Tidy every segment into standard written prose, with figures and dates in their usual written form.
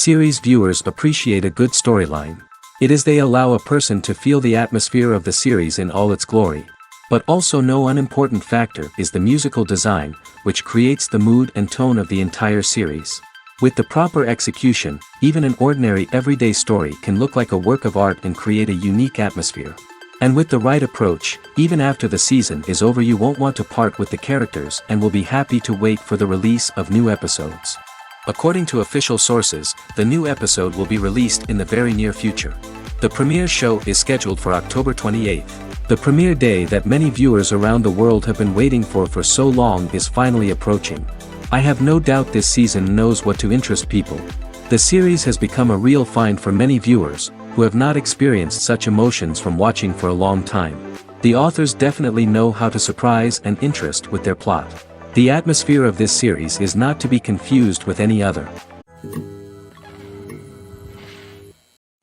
Series viewers appreciate a good storyline. It is they allow a person to feel the atmosphere of the series in all its glory. But also no unimportant factor is the musical design, which creates the mood and tone of the entire series. With the proper execution, even an ordinary everyday story can look like a work of art and create a unique atmosphere. And with the right approach, even after the season is over you won't want to part with the characters and will be happy to wait for the release of new episodes. According to official sources, the new episode will be released in the very near future. The premiere show is scheduled for October 28th. The premiere day that many viewers around the world have been waiting for so long is finally approaching. I have no doubt this season knows what to interest people. The series has become a real find for many viewers, who have not experienced such emotions from watching for a long time. The authors definitely know how to surprise and interest with their plot. The atmosphere of this series is not to be confused with any other.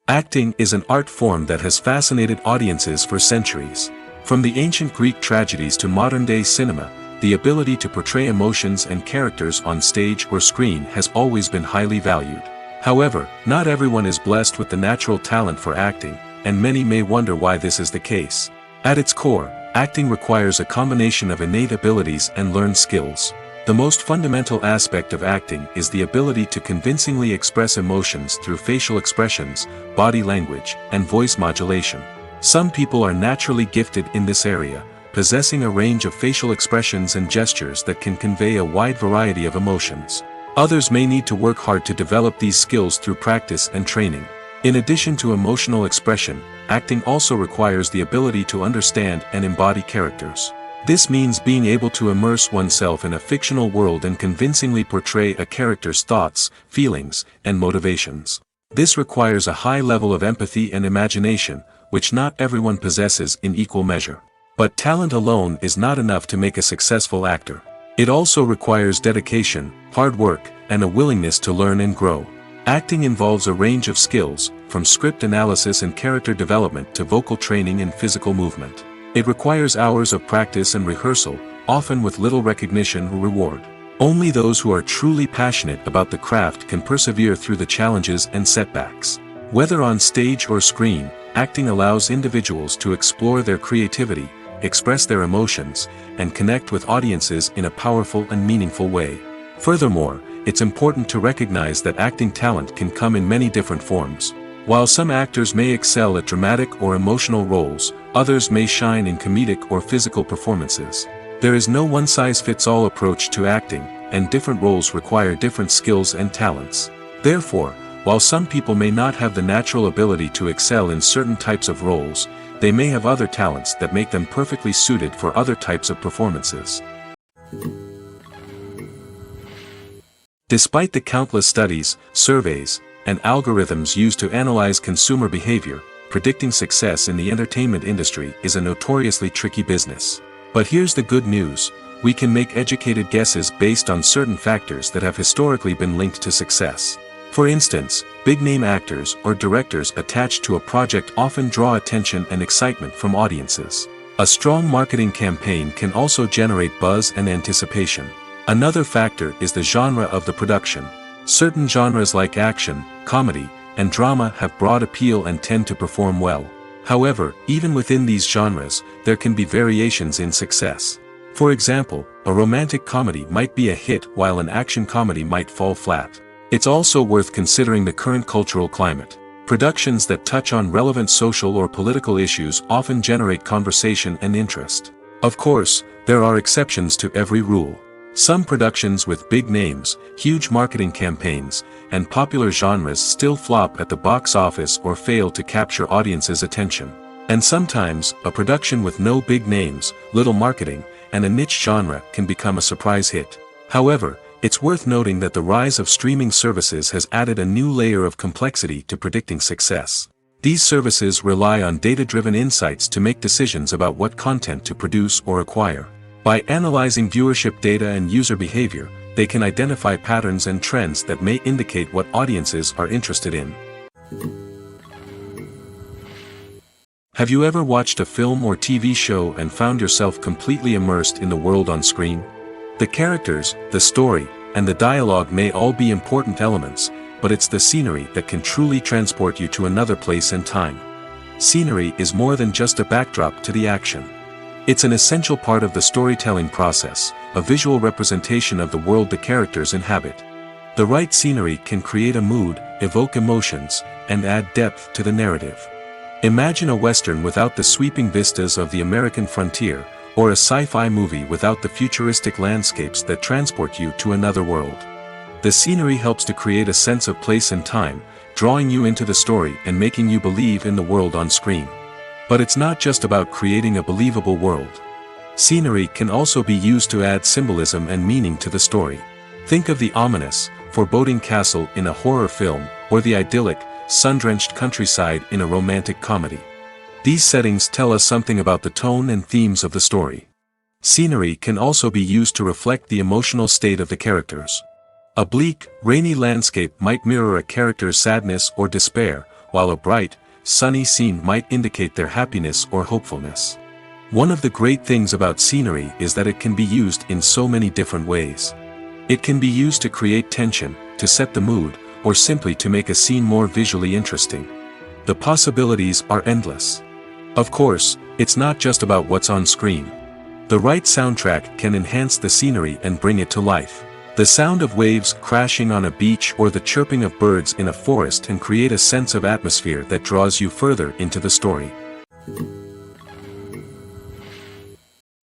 Acting is an art form that has fascinated audiences for centuries. From the ancient Greek tragedies to modern-day cinema, the ability to portray emotions and characters on stage or screen has always been highly valued. However, not everyone is blessed with the natural talent for acting, and many may wonder why this is the case. At its core, acting requires a combination of innate abilities and learned skills. The most fundamental aspect of acting is the ability to convincingly express emotions through facial expressions, body language, and voice modulation. Some people are naturally gifted in this area, possessing a range of facial expressions and gestures that can convey a wide variety of emotions. Others may need to work hard to develop these skills through practice and training. In addition to emotional expression, acting also requires the ability to understand and embody characters. This means being able to immerse oneself in a fictional world and convincingly portray a character's thoughts, feelings, and motivations. This requires a high level of empathy and imagination, which not everyone possesses in equal measure. But talent alone is not enough to make a successful actor. It also requires dedication, hard work, and a willingness to learn and grow. Acting involves a range of skills, from script analysis and character development to vocal training and physical movement. It requires hours of practice and rehearsal, often with little recognition or reward. Only those who are truly passionate about the craft can persevere through the challenges and setbacks. Whether on stage or screen, acting allows individuals to explore their creativity, express their emotions, and connect with audiences in a powerful and meaningful way. Furthermore, it's important to recognize that acting talent can come in many different forms. While some actors may excel at dramatic or emotional roles, others may shine in comedic or physical performances. There is no one-size-fits-all approach to acting, and different roles require different skills and talents. Therefore, while some people may not have the natural ability to excel in certain types of roles, they may have other talents that make them perfectly suited for other types of performances. Despite the countless studies, surveys, and algorithms used to analyze consumer behavior, predicting success in the entertainment industry is a notoriously tricky business. But here's the good news: we can make educated guesses based on certain factors that have historically been linked to success. For instance, big-name actors or directors attached to a project often draw attention and excitement from audiences. A strong marketing campaign can also generate buzz and anticipation. Another factor is the genre of the production. Certain genres like action, comedy, and drama have broad appeal and tend to perform well. However, even within these genres, there can be variations in success. For example, a romantic comedy might be a hit while an action comedy might fall flat. It's also worth considering the current cultural climate. Productions that touch on relevant social or political issues often generate conversation and interest. Of course, there are exceptions to every rule. Some productions with big names, huge marketing campaigns, and popular genres still flop at the box office or fail to capture audiences' attention. And sometimes, a production with no big names, little marketing, and a niche genre can become a surprise hit. However, it's worth noting that the rise of streaming services has added a new layer of complexity to predicting success. These services rely on data-driven insights to make decisions about what content to produce or acquire. By analyzing viewership data and user behavior, they can identify patterns and trends that may indicate what audiences are interested in. Have you ever watched a film or TV show and found yourself completely immersed in the world on screen? The characters, the story, and the dialogue may all be important elements, but it's the scenery that can truly transport you to another place and time. Scenery is more than just a backdrop to the action. It's an essential part of the storytelling process, a visual representation of the world the characters inhabit. The right scenery can create a mood, evoke emotions, and add depth to the narrative. Imagine a Western without the sweeping vistas of the American frontier, or a sci-fi movie without the futuristic landscapes that transport you to another world. The scenery helps to create a sense of place and time, drawing you into the story and making you believe in the world on screen. But it's not just about creating a believable world. Scenery can also be used to add symbolism and meaning to the story. Think of the ominous, foreboding castle in a horror film, or the idyllic, sun-drenched countryside in a romantic comedy. These settings tell us something about the tone and themes of the story. Scenery can also be used to reflect the emotional state of the characters. A bleak, rainy landscape might mirror a character's sadness or despair, while a bright, sunny scene might indicate their happiness or hopefulness. One of the great things about scenery is that it can be used in so many different ways. It can be used to create tension, to set the mood, or simply to make a scene more visually interesting. The possibilities are endless. Of course, it's not just about what's on screen. The right soundtrack can enhance the scenery and bring it to life. The sound of waves crashing on a beach or the chirping of birds in a forest can create a sense of atmosphere that draws you further into the story.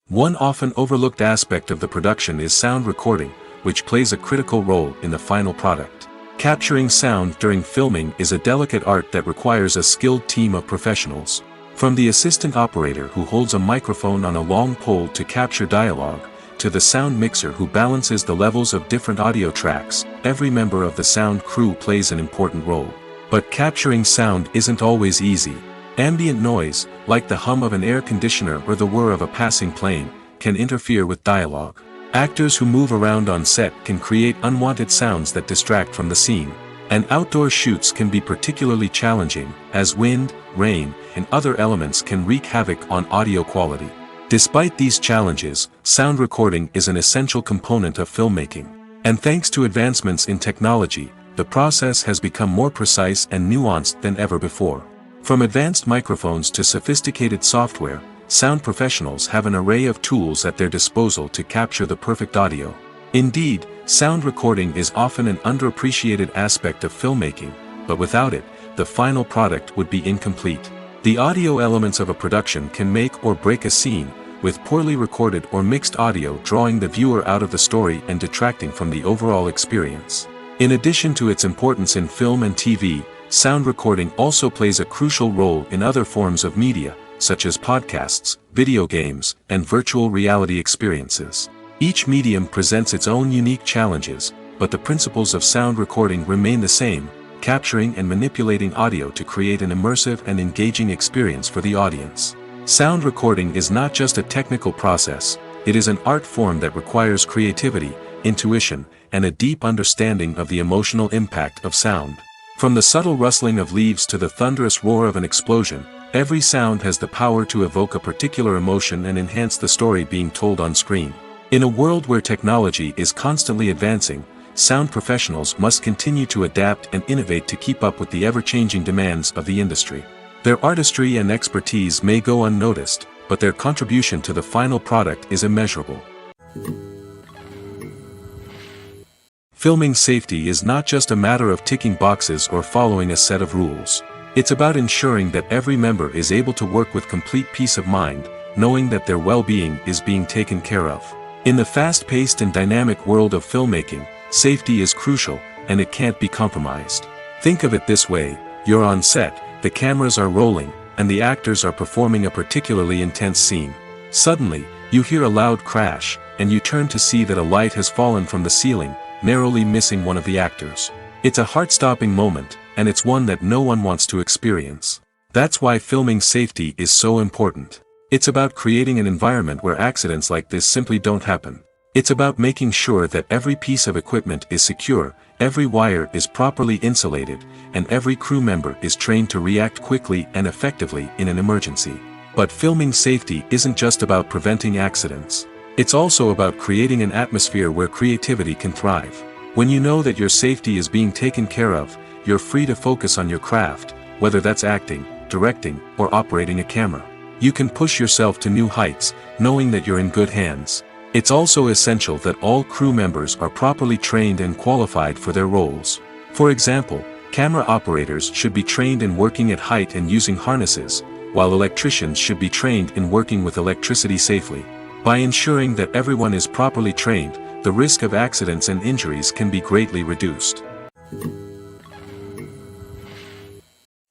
One often overlooked aspect of the production is sound recording, which plays a critical role in the final product. Capturing sound during filming is a delicate art that requires a skilled team of professionals. From the assistant operator who holds a microphone on a long pole to capture dialogue, to the sound mixer who balances the levels of different audio tracks, every member of the sound crew plays an important role. But capturing sound isn't always easy. Ambient noise, like the hum of an air conditioner or the whir of a passing plane, can interfere with dialogue. Actors who move around on set can create unwanted sounds that distract from the scene. And outdoor shoots can be particularly challenging, as wind, rain, and other elements can wreak havoc on audio quality. Despite these challenges, sound recording is an essential component of filmmaking. And thanks to advancements in technology, the process has become more precise and nuanced than ever before. From advanced microphones to sophisticated software, sound professionals have an array of tools at their disposal to capture the perfect audio. Indeed, sound recording is often an underappreciated aspect of filmmaking, but without it, the final product would be incomplete. The audio elements of a production can make or break a scene, with poorly recorded or mixed audio drawing the viewer out of the story and detracting from the overall experience. In addition to its importance in film and TV, sound recording also plays a crucial role in other forms of media, such as podcasts, video games, and virtual reality experiences. Each medium presents its own unique challenges, but the principles of sound recording remain the same, capturing and manipulating audio to create an immersive and engaging experience for the audience. Sound recording is not just a technical process, it is an art form that requires creativity, intuition, and a deep understanding of the emotional impact of sound. From the subtle rustling of leaves to the thunderous roar of an explosion, every sound has the power to evoke a particular emotion and enhance the story being told on screen. In a world where technology is constantly advancing, sound professionals must continue to adapt and innovate to keep up with the ever-changing demands of the industry. Their artistry and expertise may go unnoticed, but their contribution to the final product is immeasurable. Filming safety is not just a matter of ticking boxes or following a set of rules. It's about ensuring that every member is able to work with complete peace of mind, knowing that their well-being is being taken care of. In the fast-paced and dynamic world of filmmaking, safety is crucial, and it can't be compromised. Think of it this way: you're on set, the cameras are rolling, and the actors are performing a particularly intense scene. Suddenly, you hear a loud crash, and you turn to see that a light has fallen from the ceiling, narrowly missing one of the actors. It's a heart-stopping moment, and it's one that no one wants to experience. That's why filming safety is so important. It's about creating an environment where accidents like this simply don't happen. It's about making sure that every piece of equipment is secure, every wire is properly insulated, and every crew member is trained to react quickly and effectively in an emergency. But filming safety isn't just about preventing accidents. It's also about creating an atmosphere where creativity can thrive. When you know that your safety is being taken care of, you're free to focus on your craft, whether that's acting, directing, or operating a camera. You can push yourself to new heights, knowing that you're in good hands. It's also essential that all crew members are properly trained and qualified for their roles. For example, camera operators should be trained in working at height and using harnesses, while electricians should be trained in working with electricity safely. By ensuring that everyone is properly trained, the risk of accidents and injuries can be greatly reduced.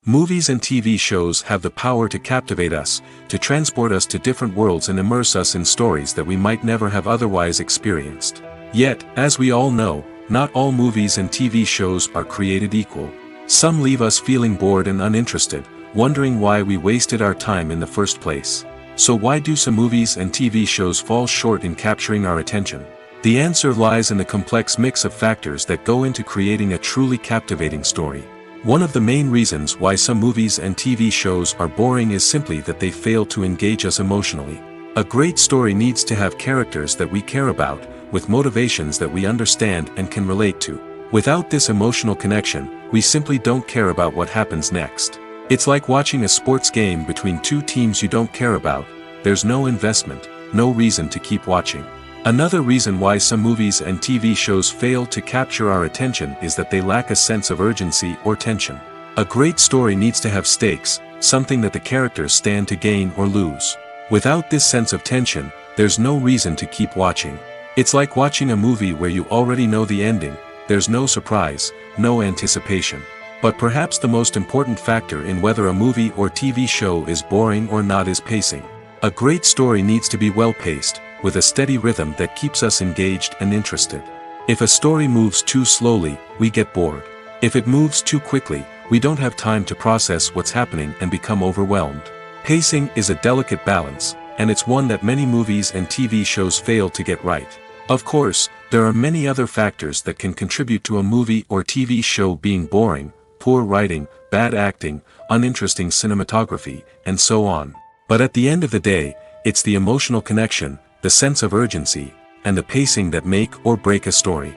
Movies and TV shows have the power to captivate us, to transport us to different worlds and immerse us in stories that we might never have otherwise experienced. Yet, as we all know, not all movies and TV shows are created equal. Some leave us feeling bored and uninterested, wondering why we wasted our time in the first place. So why do some movies and TV shows fall short in capturing our attention? The answer lies in the complex mix of factors that go into creating a truly captivating story. One of the main reasons why some movies and TV shows are boring is simply that they fail to engage us emotionally. A great story needs to have characters that we care about, with motivations that we understand and can relate to. Without this emotional connection, we simply don't care about what happens next. It's like watching a sports game between two teams you don't care about. There's no investment, no reason to keep watching. Another reason why some movies and TV shows fail to capture our attention is that they lack a sense of urgency or tension. A great story needs to have stakes, something that the characters stand to gain or lose. Without this sense of tension, there's no reason to keep watching. It's like watching a movie where you already know the ending. There's no surprise, no anticipation. But perhaps the most important factor in whether a movie or TV show is boring or not is pacing. A great story needs to be well-paced, with a steady rhythm that keeps us engaged and interested. If a story moves too slowly, we get bored. If it moves too quickly, we don't have time to process what's happening and become overwhelmed. Pacing is a delicate balance, and it's one that many movies and TV shows fail to get right. Of course, there are many other factors that can contribute to a movie or TV show being boring: poor writing, bad acting, uninteresting cinematography, and so on. But at the end of the day, it's the emotional connection, the sense of urgency, and the pacing that make or break a story.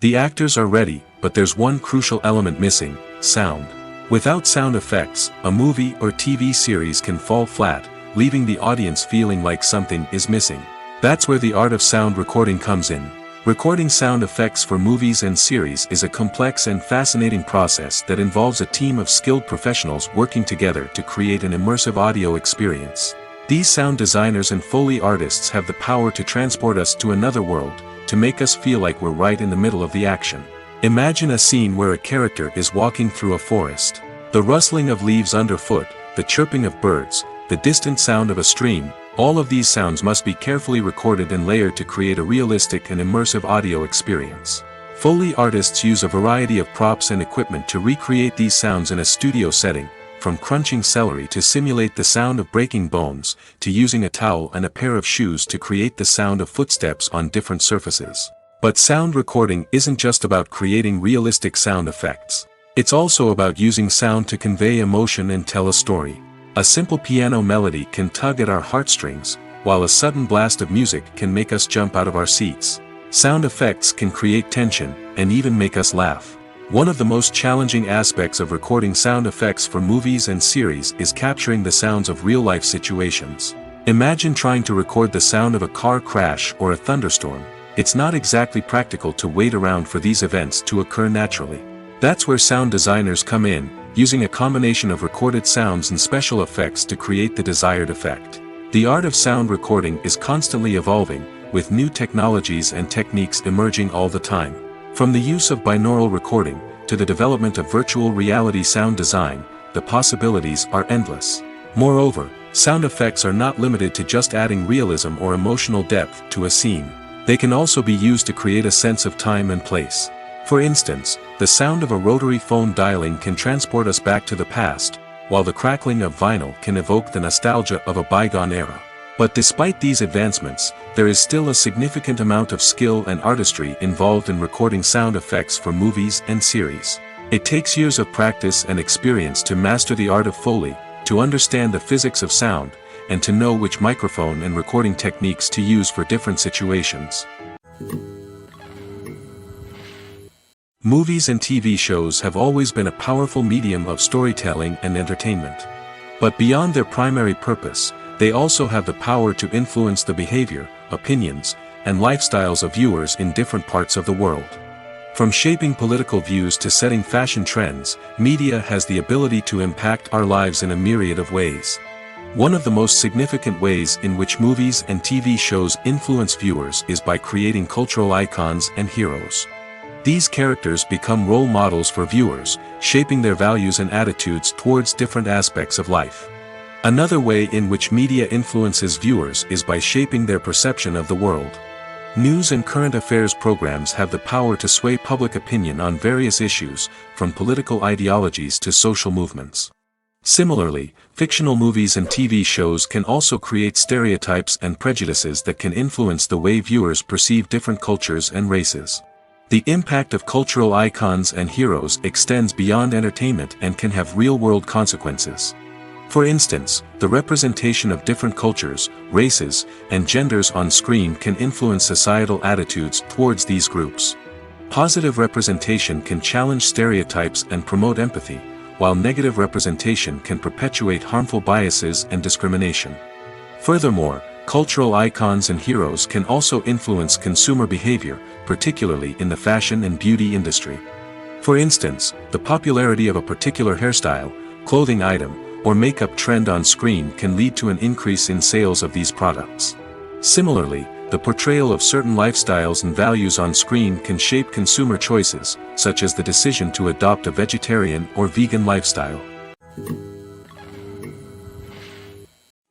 The actors are ready, but there's one crucial element missing: sound. Without sound effects, a movie or TV series can fall flat, leaving the audience feeling like something is missing. That's where the art of sound recording comes in. Recording sound effects for movies and series is a complex and fascinating process that involves a team of skilled professionals working together to create an immersive audio experience. These sound designers and Foley artists have the power to transport us to another world, to make us feel like we're right in the middle of the action. Imagine a scene where a character is walking through a forest. The rustling of leaves underfoot, the chirping of birds, the distant sound of a stream, all of these sounds must be carefully recorded and layered to create a realistic and immersive audio experience. Foley artists use a variety of props and equipment to recreate these sounds in a studio setting, from crunching celery to simulate the sound of breaking bones, to using a towel and a pair of shoes to create the sound of footsteps on different surfaces. But sound recording isn't just about creating realistic sound effects. It's also about using sound to convey emotion and tell a story. A simple piano melody can tug at our heartstrings, while a sudden blast of music can make us jump out of our seats. Sound effects can create tension, and even make us laugh. One of the most challenging aspects of recording sound effects for movies and series is capturing the sounds of real-life situations. Imagine trying to record the sound of a car crash or a thunderstorm. It's not exactly practical to wait around for these events to occur naturally. That's where sound designers come in, using a combination of recorded sounds and special effects to create the desired effect. The art of sound recording is constantly evolving, with new technologies and techniques emerging all the time. From the use of binaural recording, to the development of virtual reality sound design, the possibilities are endless. Moreover, sound effects are not limited to just adding realism or emotional depth to a scene. They can also be used to create a sense of time and place. For instance, the sound of a rotary phone dialing can transport us back to the past, while the crackling of vinyl can evoke the nostalgia of a bygone era. But despite these advancements, there is still a significant amount of skill and artistry involved in recording sound effects for movies and series. It takes years of practice and experience to master the art of Foley, to understand the physics of sound, and to know which microphone and recording techniques to use for different situations. Movies and TV shows have always been a powerful medium of storytelling and entertainment. But beyond their primary purpose, they also have the power to influence the behavior, opinions, and lifestyles of viewers in different parts of the world. From shaping political views to setting fashion trends, media has the ability to impact our lives in a myriad of ways. One of the most significant ways in which movies and TV shows influence viewers is by creating cultural icons and heroes. These characters become role models for viewers, shaping their values and attitudes towards different aspects of life. Another way in which media influences viewers is by shaping their perception of the world. News and current affairs programs have the power to sway public opinion on various issues, from political ideologies to social movements. Similarly, fictional movies and TV shows can also create stereotypes and prejudices that can influence the way viewers perceive different cultures and races. The impact of cultural icons and heroes extends beyond entertainment and can have real-world consequences. For instance, the representation of different cultures, races, and genders on screen can influence societal attitudes towards these groups. Positive representation can challenge stereotypes and promote empathy, while negative representation can perpetuate harmful biases and discrimination. Furthermore, cultural icons and heroes can also influence consumer behavior, particularly in the fashion and beauty industry. For instance, the popularity of a particular hairstyle, clothing item, or makeup trend on screen can lead to an increase in sales of these products. Similarly, the portrayal of certain lifestyles and values on screen can shape consumer choices, such as the decision to adopt a vegetarian or vegan lifestyle.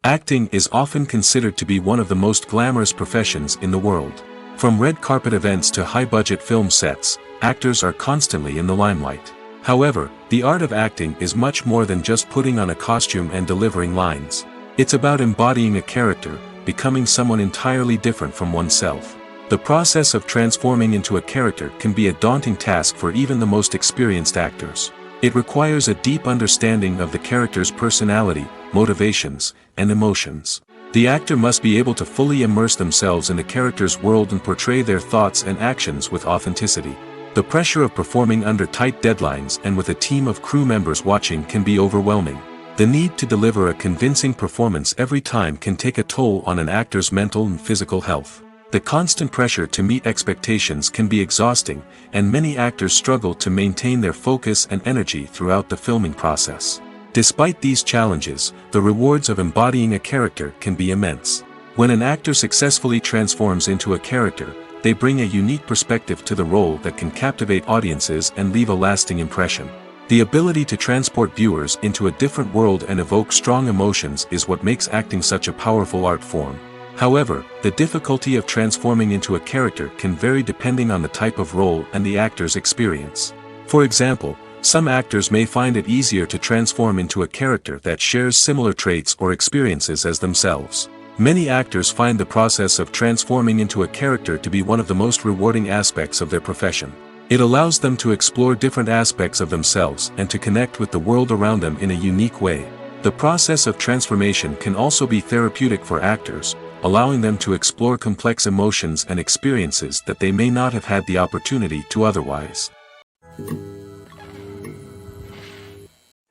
Acting is often considered to be one of the most glamorous professions in the world. From red carpet events to high-budget film sets, actors are constantly in the limelight. However, the art of acting is much more than just putting on a costume and delivering lines. It's about embodying a character, becoming someone entirely different from oneself. The process of transforming into a character can be a daunting task for even the most experienced actors. It requires a deep understanding of the character's personality, motivations, and emotions. The actor must be able to fully immerse themselves in the character's world and portray their thoughts and actions with authenticity. The pressure of performing under tight deadlines and with a team of crew members watching can be overwhelming. The need to deliver a convincing performance every time can take a toll on an actor's mental and physical health. The constant pressure to meet expectations can be exhausting, and many actors struggle to maintain their focus and energy throughout the filming process. Despite these challenges, the rewards of embodying a character can be immense. When an actor successfully transforms into a character, they bring a unique perspective to the role that can captivate audiences and leave a lasting impression. The ability to transport viewers into a different world and evoke strong emotions is what makes acting such a powerful art form. However, the difficulty of transforming into a character can vary depending on the type of role and the actor's experience. For example, some actors may find it easier to transform into a character that shares similar traits or experiences as themselves. Many actors find the process of transforming into a character to be one of the most rewarding aspects of their profession. It allows them to explore different aspects of themselves and to connect with the world around them in a unique way. The process of transformation can also be therapeutic for actors, allowing them to explore complex emotions and experiences that they may not have had the opportunity to otherwise.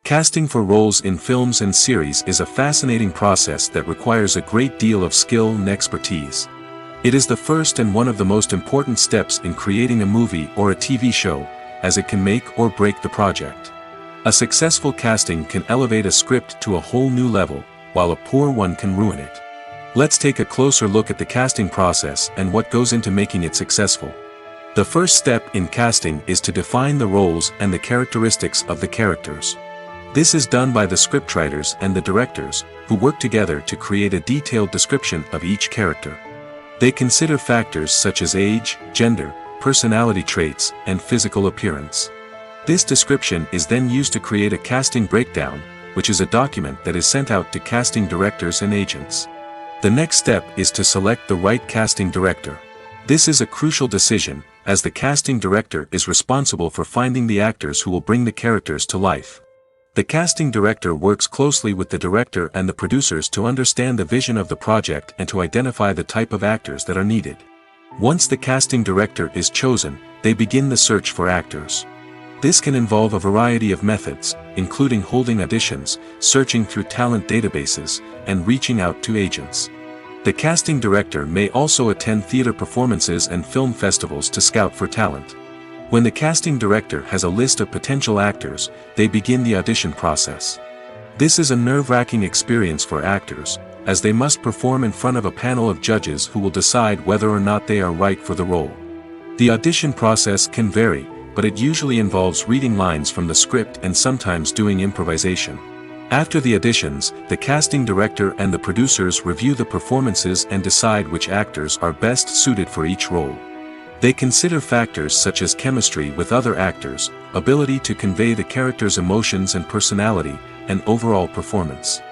Casting for roles in films and series is a fascinating process that requires a great deal of skill and expertise. It is the first and one of the most important steps in creating a movie or a TV show, as it can make or break the project. A successful casting can elevate a script to a whole new level, while a poor one can ruin it. Let's take a closer look at the casting process and what goes into making it successful. The first step in casting is to define the roles and the characteristics of the characters. This is done by the scriptwriters and the directors, who work together to create a detailed description of each character. They consider factors such as age, gender, personality traits, and physical appearance. This description is then used to create a casting breakdown, which is a document that is sent out to casting directors and agents. The next step is to select the right casting director. This is a crucial decision, as the casting director is responsible for finding the actors who will bring the characters to life. The casting director works closely with the director and the producers to understand the vision of the project and to identify the type of actors that are needed. Once the casting director is chosen, they begin the search for actors. This can involve a variety of methods, including holding auditions, searching through talent databases, and reaching out to agents. The casting director may also attend theater performances and film festivals to scout for talent. When the casting director has a list of potential actors, they begin the audition process. This is a nerve-wracking experience for actors, as they must perform in front of a panel of judges who will decide whether or not they are right for the role. The audition process can vary, but it usually involves reading lines from the script and sometimes doing improvisation. After the auditions, the casting director and the producers review the performances and decide which actors are best suited for each role. They consider factors such as chemistry with other actors, ability to convey the character's emotions and personality, and overall performance.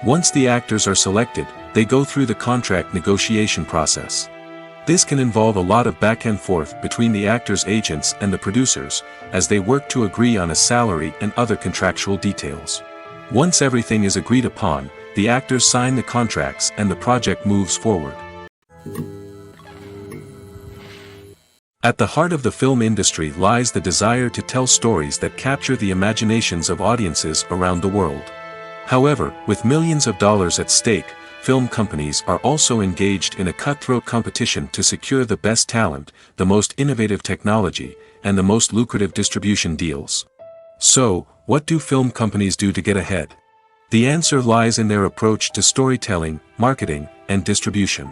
Once the actors are selected, they go through the contract negotiation process. This can involve a lot of back and forth between the actors' agents and the producers, as they work to agree on a salary and other contractual details. Once everything is agreed upon, the actors sign the contracts and the project moves forward. At the heart of the film industry lies the desire to tell stories that capture the imaginations of audiences around the world. However, with millions of dollars at stake, film companies are also engaged in a cutthroat competition to secure the best talent, the most innovative technology, and the most lucrative distribution deals. So, what do film companies do to get ahead? The answer lies in their approach to storytelling, marketing, and distribution.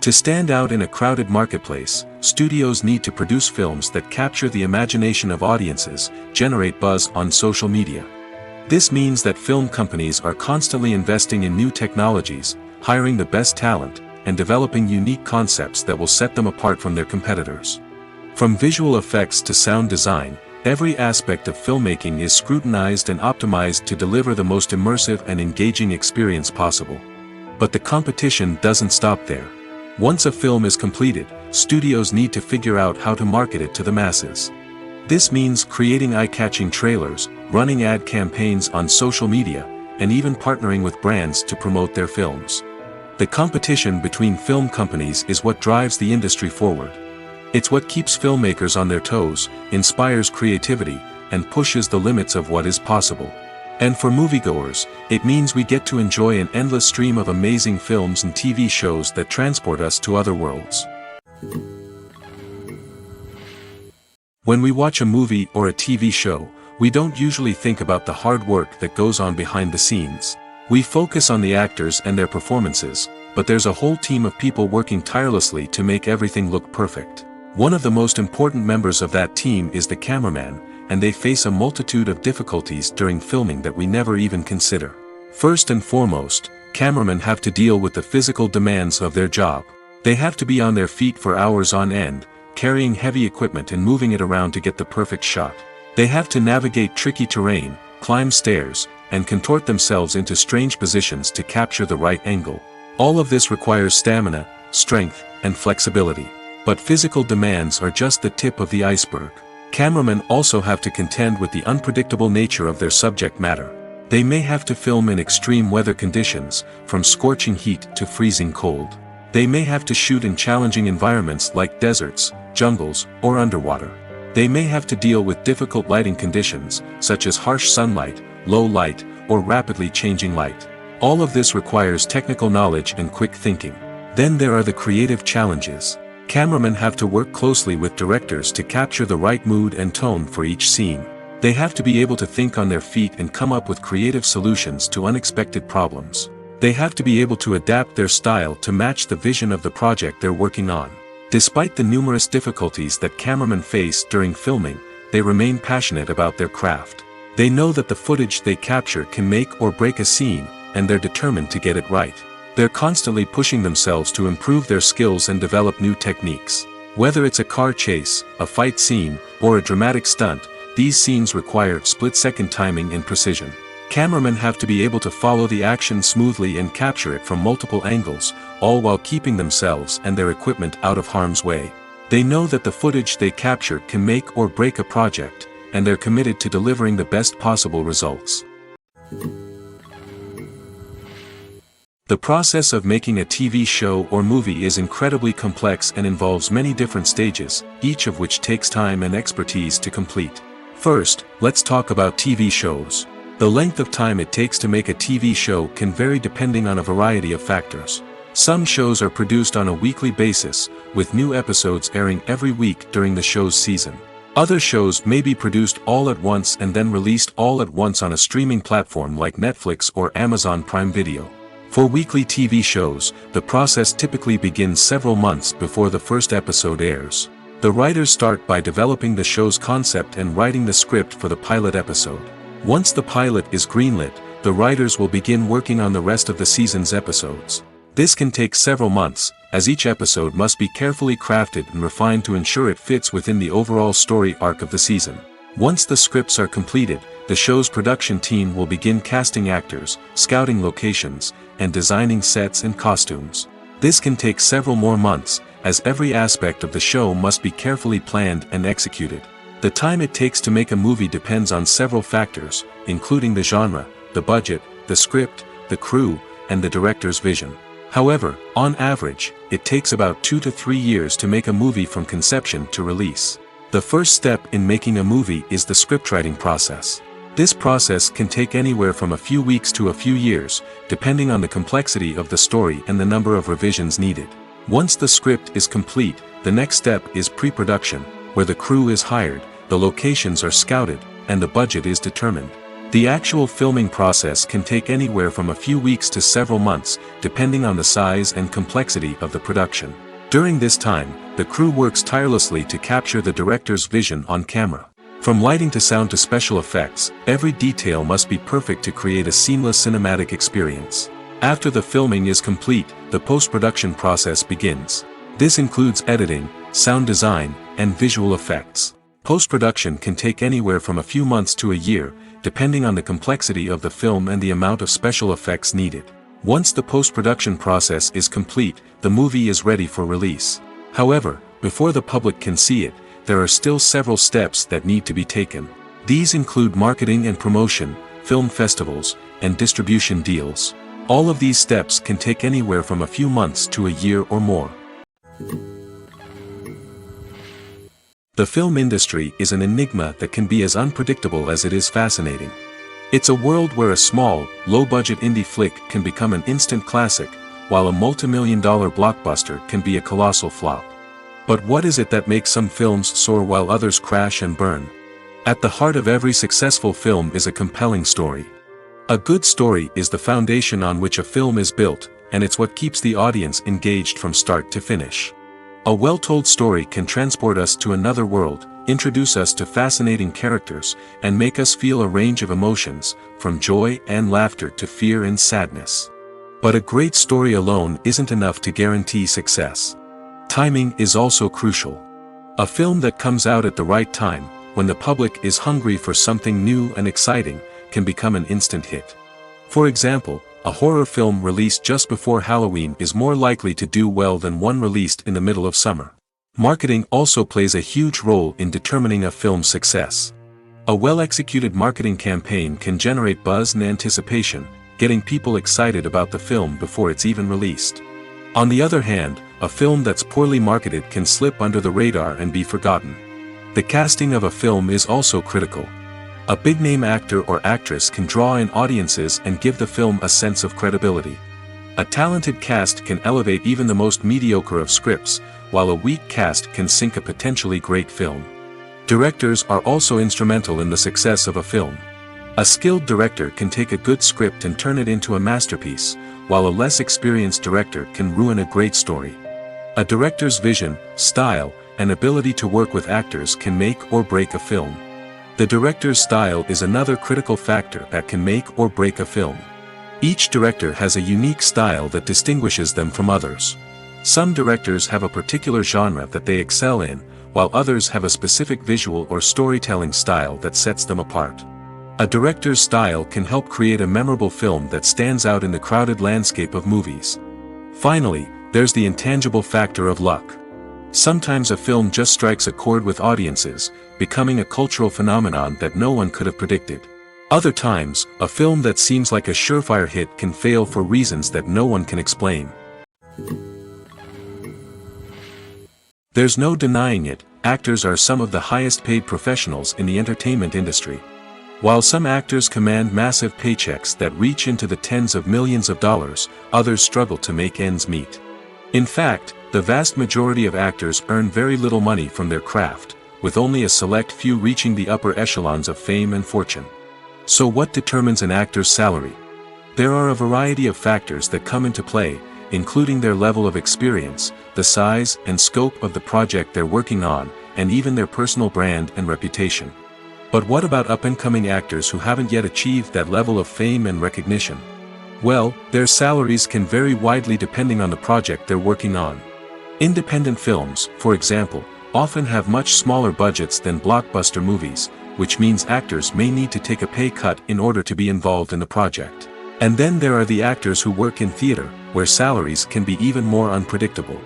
To stand out in a crowded marketplace, studios need to produce films that capture the imagination of audiences, generate buzz on social media. This means that film companies are constantly investing in new technologies, hiring the best talent, and developing unique concepts that will set them apart from their competitors. From visual effects to sound design, every aspect of filmmaking is scrutinized and optimized to deliver the most immersive and engaging experience possible. But the competition doesn't stop there. Once a film is completed, studios need to figure out how to market it to the masses. This means creating eye-catching trailers, running ad campaigns on social media, and even partnering with brands to promote their films. The competition between film companies is what drives the industry forward. It's what keeps filmmakers on their toes, inspires creativity, and pushes the limits of what is possible. And for moviegoers, it means we get to enjoy an endless stream of amazing films and TV shows that transport us to other worlds. When we watch a movie or a TV show, we don't usually think about the hard work that goes on behind the scenes. We focus on the actors and their performances, but there's a whole team of people working tirelessly to make everything look perfect. One of the most important members of that team is the cameraman, and they face a multitude of difficulties during filming that we never even consider. First and foremost, cameramen have to deal with the physical demands of their job. They have to be on their feet for hours on end, carrying heavy equipment and moving it around to get the perfect shot. They have to navigate tricky terrain, climb stairs, and contort themselves into strange positions to capture the right angle. All of this requires stamina, strength, and flexibility. But physical demands are just the tip of the iceberg. Cameramen also have to contend with the unpredictable nature of their subject matter. They may have to film in extreme weather conditions, from scorching heat to freezing cold. They may have to shoot in challenging environments like deserts, jungles, or underwater. They may have to deal with difficult lighting conditions, such as harsh sunlight, low light, or rapidly changing light. All of this requires technical knowledge and quick thinking. Then there are the creative challenges. Cameramen have to work closely with directors to capture the right mood and tone for each scene. They have to be able to think on their feet and come up with creative solutions to unexpected problems. They have to be able to adapt their style to match the vision of the project they're working on. Despite the numerous difficulties that cameramen face during filming, they remain passionate about their craft. They know that the footage they capture can make or break a scene, and they're determined to get it right. They're constantly pushing themselves to improve their skills and develop new techniques. Whether it's a car chase, a fight scene, or a dramatic stunt, these scenes require split-second timing and precision. Cameramen have to be able to follow the action smoothly and capture it from multiple angles, all while keeping themselves and their equipment out of harm's way. They know that the footage they capture can make or break a project, and they're committed to delivering the best possible results. The process of making a TV show or movie is incredibly complex and involves many different stages, each of which takes time and expertise to complete. First, let's talk about TV shows. The length of time it takes to make a TV show can vary depending on a variety of factors. Some shows are produced on a weekly basis, with new episodes airing every week during the show's season. Other shows may be produced all at once and then released all at once on a streaming platform like Netflix or Amazon Prime Video. For weekly TV shows, the process typically begins several months before the first episode airs. The writers start by developing the show's concept and writing the script for the pilot episode. Once the pilot is greenlit, the writers will begin working on the rest of the season's episodes. This can take several months, as each episode must be carefully crafted and refined to ensure it fits within the overall story arc of the season. Once the scripts are completed, the show's production team will begin casting actors, scouting locations, and designing sets and costumes. This can take several more months, as every aspect of the show must be carefully planned and executed. The time it takes to make a movie depends on several factors, including the genre, the budget, the script, the crew, and the director's vision. However, on average, it takes about 2 to 3 years to make a movie from conception to release. The first step in making a movie is the scriptwriting process. This process can take anywhere from a few weeks to a few years, depending on the complexity of the story and the number of revisions needed. Once the script is complete, the next step is pre-production, where the crew is hired, the locations are scouted, and the budget is determined. The actual filming process can take anywhere from a few weeks to several months, depending on the size and complexity of the production. During this time, the crew works tirelessly to capture the director's vision on camera. From lighting to sound to special effects, every detail must be perfect to create a seamless cinematic experience. After the filming is complete, the post-production process begins. This includes editing, sound design, and visual effects. Post-production can take anywhere from a few months to a year, depending on the complexity of the film and the amount of special effects needed. Once the post-production process is complete, the movie is ready for release. However, before the public can see it, there are still several steps that need to be taken. These include marketing and promotion, film festivals, and distribution deals. All of these steps can take anywhere from a few months to a year or more. The film industry is an enigma that can be as unpredictable as it is fascinating. It's a world where a small, low-budget indie flick can become an instant classic, while a multi-million-dollar blockbuster can be a colossal flop. But what is it that makes some films soar while others crash and burn? At the heart of every successful film is a compelling story. A good story is the foundation on which a film is built, and it's what keeps the audience engaged from start to finish. A well-told story can transport us to another world, introduce us to fascinating characters, and make us feel a range of emotions, from joy and laughter to fear and sadness. But a great story alone isn't enough to guarantee success. Timing is also crucial. A film that comes out at the right time, when the public is hungry for something new and exciting, can become an instant hit. For example, a horror film released just before Halloween is more likely to do well than one released in the middle of summer. Marketing also plays a huge role in determining a film's success. A well-executed marketing campaign can generate buzz and anticipation, getting people excited about the film before it's even released. On the other hand, a film that's poorly marketed can slip under the radar and be forgotten. The casting of a film is also critical. A big-name actor or actress can draw in audiences and give the film a sense of credibility. A talented cast can elevate even the most mediocre of scripts, while a weak cast can sink a potentially great film. Directors are also instrumental in the success of a film. A skilled director can take a good script and turn it into a masterpiece, while a less experienced director can ruin a great story. A director's vision, style, and ability to work with actors can make or break a film. The director's style is another critical factor that can make or break a film. Each director has a unique style that distinguishes them from others. Some directors have a particular genre that they excel in, while others have a specific visual or storytelling style that sets them apart. A director's style can help create a memorable film that stands out in the crowded landscape of movies. Finally, there's the intangible factor of luck. Sometimes a film just strikes a chord with audiences, becoming a cultural phenomenon that no one could have predicted. Other times, a film that seems like a surefire hit can fail for reasons that no one can explain. There's no denying it, actors are some of the highest paid professionals in the entertainment industry. While some actors command massive paychecks that reach into the tens of millions of dollars, others struggle to make ends meet. In fact, the vast majority of actors earn very little money from their craft, with only a select few reaching the upper echelons of fame and fortune. So what determines an actor's salary? There are a variety of factors that come into play, including their level of experience, the size and scope of the project they're working on, and even their personal brand and reputation. But what about up-and-coming actors who haven't yet achieved that level of fame and recognition? Well, their salaries can vary widely depending on the project they're working on. Independent films, for example, often have much smaller budgets than blockbuster movies, which means actors may need to take a pay cut in order to be involved in the project. And then there are the actors who work in theater, where salaries can be even more unpredictable.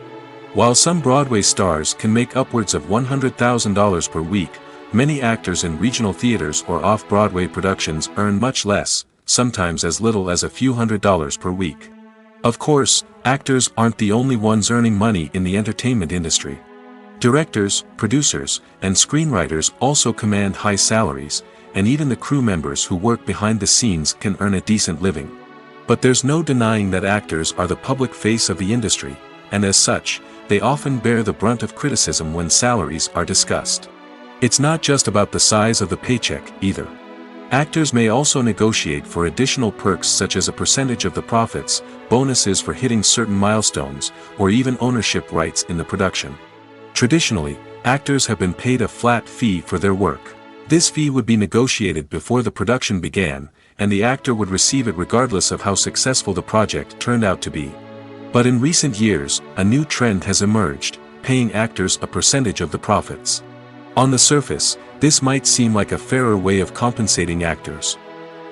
While some Broadway stars can make upwards of $100,000 per week, many actors in regional theaters or off-Broadway productions earn much less, sometimes as little as a few $100s per week. Of course, actors aren't the only ones earning money in the entertainment industry. Directors, producers, and screenwriters also command high salaries, and even the crew members who work behind the scenes can earn a decent living. But there's no denying that actors are the public face of the industry, and as such, they often bear the brunt of criticism when salaries are discussed. It's not just about the size of the paycheck, either. Actors may also negotiate for additional perks such as a percentage of the profits, bonuses for hitting certain milestones, or even ownership rights in the production. Traditionally, actors have been paid a flat fee for their work. This fee would be negotiated before the production began, and the actor would receive it regardless of how successful the project turned out to be. But in recent years, a new trend has emerged, paying actors a percentage of the profits. On the surface, this might seem like a fairer way of compensating actors.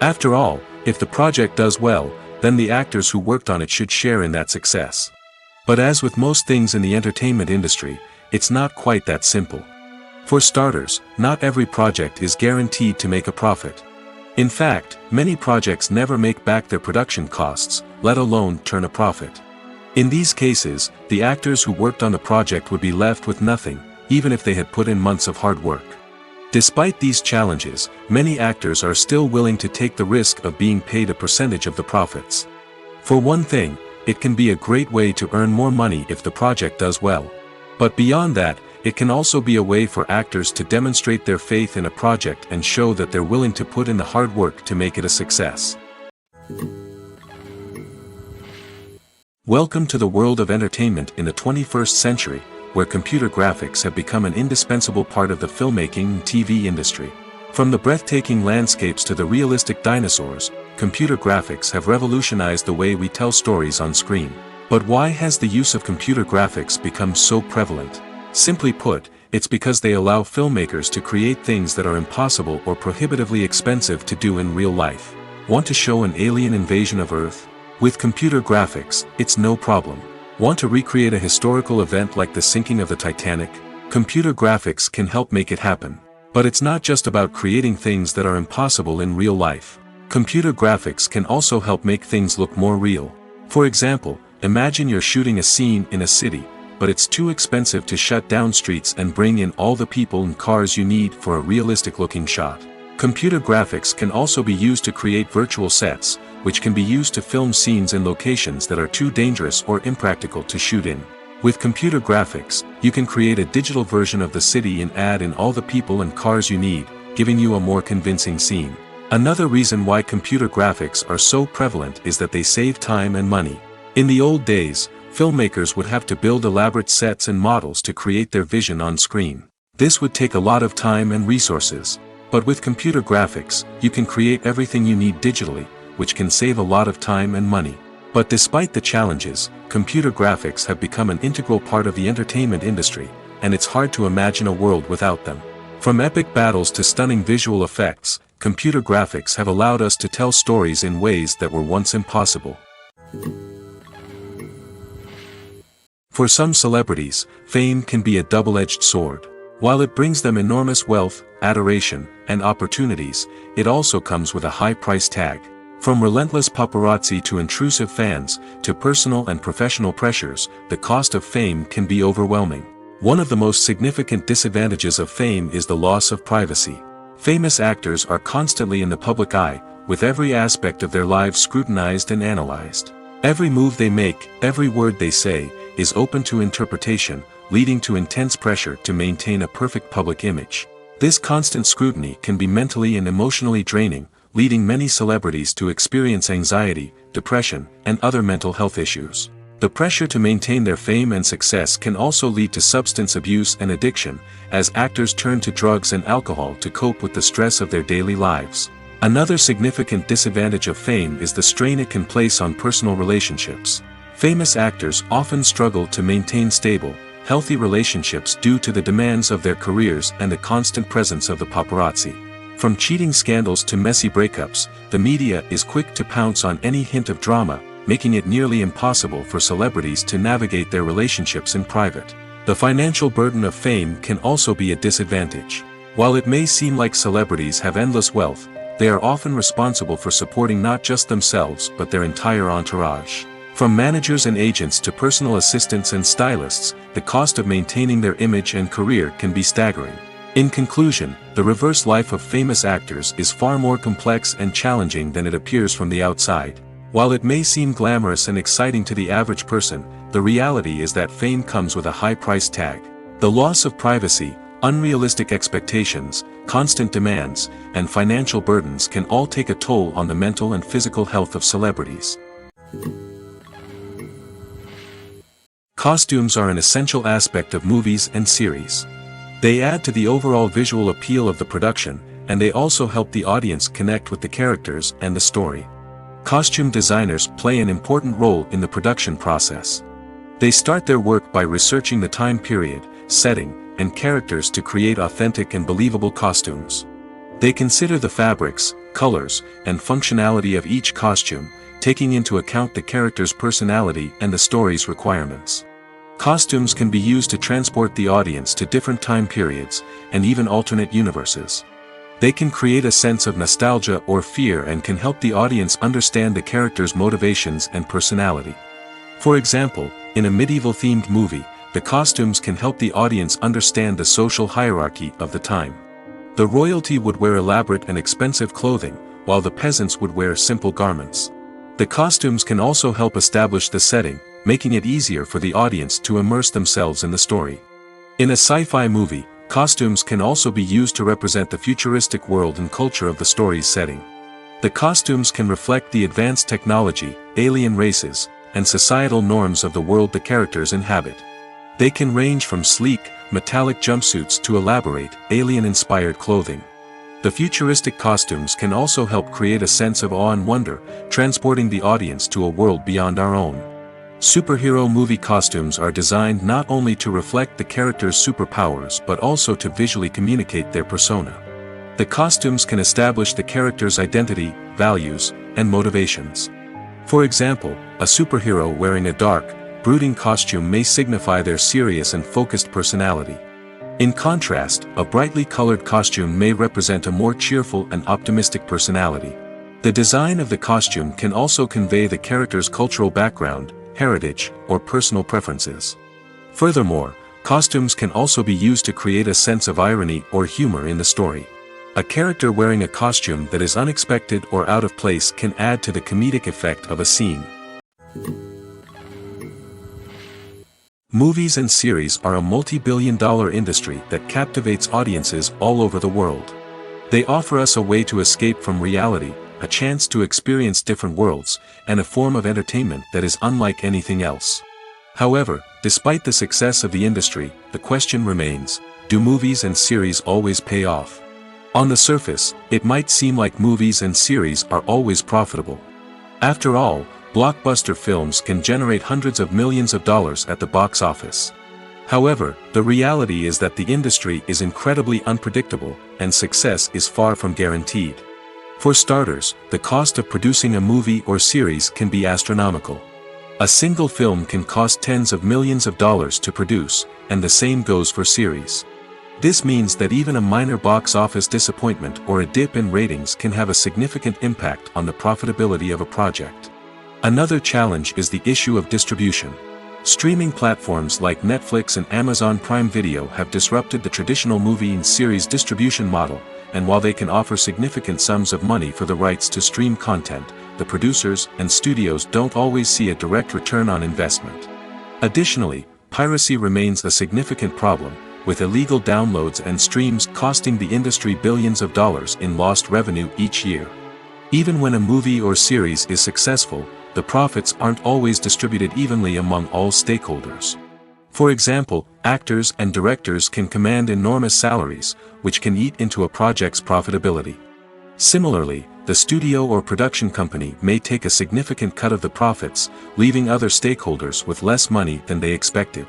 After all, if the project does well, then the actors who worked on it should share in that success. But as with most things in the entertainment industry, it's not quite that simple. For starters, not every project is guaranteed to make a profit. In fact, many projects never make back their production costs, let alone turn a profit. In these cases, the actors who worked on the project would be left with nothing, even if they had put in months of hard work. Despite these challenges, many actors are still willing to take the risk of being paid a percentage of the profits. For one thing, it can be a great way to earn more money if the project does well. But beyond that, it can also be a way for actors to demonstrate their faith in a project and show that they're willing to put in the hard work to make it a success. Welcome to the world of entertainment in the 21st century, where computer graphics have become an indispensable part of the filmmaking and TV industry. From the breathtaking landscapes to the realistic dinosaurs, computer graphics have revolutionized the way we tell stories on screen. But why has the use of computer graphics become so prevalent? Simply put, it's because they allow filmmakers to create things that are impossible or prohibitively expensive to do in real life. Want to show an alien invasion of Earth? With computer graphics, it's no problem. Want to recreate a historical event like the sinking of the Titanic? Computer graphics can help make it happen. But it's not just about creating things that are impossible in real life. Computer graphics can also help make things look more real. For example, imagine you're shooting a scene in a city, but it's too expensive to shut down streets and bring in all the people and cars you need for a realistic-looking shot. Computer graphics can also be used to create virtual sets, which can be used to film scenes in locations that are too dangerous or impractical to shoot in. With computer graphics, you can create a digital version of the city and add in all the people and cars you need, giving you a more convincing scene. Another reason why computer graphics are so prevalent is that they save time and money. In the old days, filmmakers would have to build elaborate sets and models to create their vision on screen. This would take a lot of time and resources. But with computer graphics, you can create everything you need digitally, which can save a lot of time and money. But despite the challenges, computer graphics have become an integral part of the entertainment industry, and it's hard to imagine a world without them. From epic battles to stunning visual effects, computer graphics have allowed us to tell stories in ways that were once impossible. For some celebrities, fame can be a double-edged sword. While it brings them enormous wealth, adoration, and opportunities, it also comes with a high price tag. From relentless paparazzi to intrusive fans, to personal and professional pressures, the cost of fame can be overwhelming. One of the most significant disadvantages of fame is the loss of privacy. Famous actors are constantly in the public eye, with every aspect of their lives scrutinized and analyzed. Every move they make, every word they say, is open to interpretation, leading to intense pressure to maintain a perfect public image. This constant scrutiny can be mentally and emotionally draining, leading many celebrities to experience anxiety, depression, and other mental health issues. The pressure to maintain their fame and success can also lead to substance abuse and addiction, as actors turn to drugs and alcohol to cope with the stress of their daily lives. Another significant disadvantage of fame is the strain it can place on personal relationships. Famous actors often struggle to maintain stable, healthy relationships due to the demands of their careers and the constant presence of the paparazzi. From cheating scandals to messy breakups, the media is quick to pounce on any hint of drama, making it nearly impossible for celebrities to navigate their relationships in private. The financial burden of fame can also be a disadvantage. While it may seem like celebrities have endless wealth, they are often responsible for supporting not just themselves but their entire entourage. From managers and agents to personal assistants and stylists, the cost of maintaining their image and career can be staggering. In conclusion, the reverse life of famous actors is far more complex and challenging than it appears from the outside. While it may seem glamorous and exciting to the average person, the reality is that fame comes with a high price tag. The loss of privacy, unrealistic expectations, constant demands, and financial burdens can all take a toll on the mental and physical health of celebrities. Costumes are an essential aspect of movies and series. They add to the overall visual appeal of the production, and they also help the audience connect with the characters and the story. Costume designers play an important role in the production process. They start their work by researching the time period, setting, and characters to create authentic and believable costumes. They consider the fabrics, colors, and functionality of each costume, taking into account the character's personality and the story's requirements. Costumes can be used to transport the audience to different time periods, and even alternate universes. They can create a sense of nostalgia or fear and can help the audience understand the character's motivations and personality. For example, in a medieval-themed movie, the costumes can help the audience understand the social hierarchy of the time. The royalty would wear elaborate and expensive clothing, while the peasants would wear simple garments. The costumes can also help establish the setting, making it easier for the audience to immerse themselves in the story. In a sci-fi movie, costumes can also be used to represent the futuristic world and culture of the story's setting. The costumes can reflect the advanced technology, alien races, and societal norms of the world the characters inhabit. They can range from sleek, metallic jumpsuits to elaborate, alien-inspired clothing. The futuristic costumes can also help create a sense of awe and wonder, transporting the audience to a world beyond our own. Superhero movie costumes are designed not only to reflect the character's superpowers but also to visually communicate their persona. The costumes can establish the character's identity, values, and motivations. For example, a superhero wearing a dark, brooding costume may signify their serious and focused personality. In contrast, a brightly colored costume may represent a more cheerful and optimistic personality. The design of the costume can also convey the character's cultural background, heritage, or personal preferences. Furthermore, costumes can also be used to create a sense of irony or humor in the story. A character wearing a costume that is unexpected or out of place can add to the comedic effect of a scene. Movies and series are a multi-billion-dollar industry that captivates audiences all over the world. They offer us a way to escape from reality, a chance to experience different worlds, and a form of entertainment that is unlike anything else. However, despite the success of the industry, the question remains, do movies and series always pay off? On the surface, it might seem like movies and series are always profitable. After all, blockbuster films can generate hundreds of millions of dollars at the box office. However, the reality is that the industry is incredibly unpredictable, and success is far from guaranteed. For starters, the cost of producing a movie or series can be astronomical. A single film can cost tens of millions of dollars to produce, and the same goes for series. This means that even a minor box office disappointment or a dip in ratings can have a significant impact on the profitability of a project. Another challenge is the issue of distribution. Streaming platforms like Netflix and Amazon Prime Video have disrupted the traditional movie and series distribution model, and while they can offer significant sums of money for the rights to stream content, the producers and studios don't always see a direct return on investment. Additionally, piracy remains a significant problem, with illegal downloads and streams costing the industry billions of dollars in lost revenue each year. Even when a movie or series is successful, the profits aren't always distributed evenly among all stakeholders. For example, actors and directors can command enormous salaries, which can eat into a project's profitability. Similarly, the studio or production company may take a significant cut of the profits, leaving other stakeholders with less money than they expected.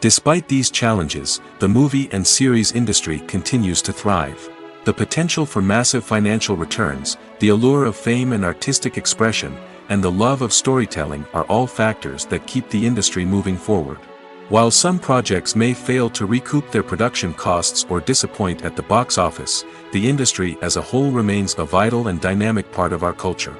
Despite these challenges, the movie and series industry continues to thrive. The potential for massive financial returns, the allure of fame and artistic expression, and the love of storytelling are all factors that keep the industry moving forward. While some projects may fail to recoup their production costs or disappoint at the box office, the industry as a whole remains a vital and dynamic part of our culture.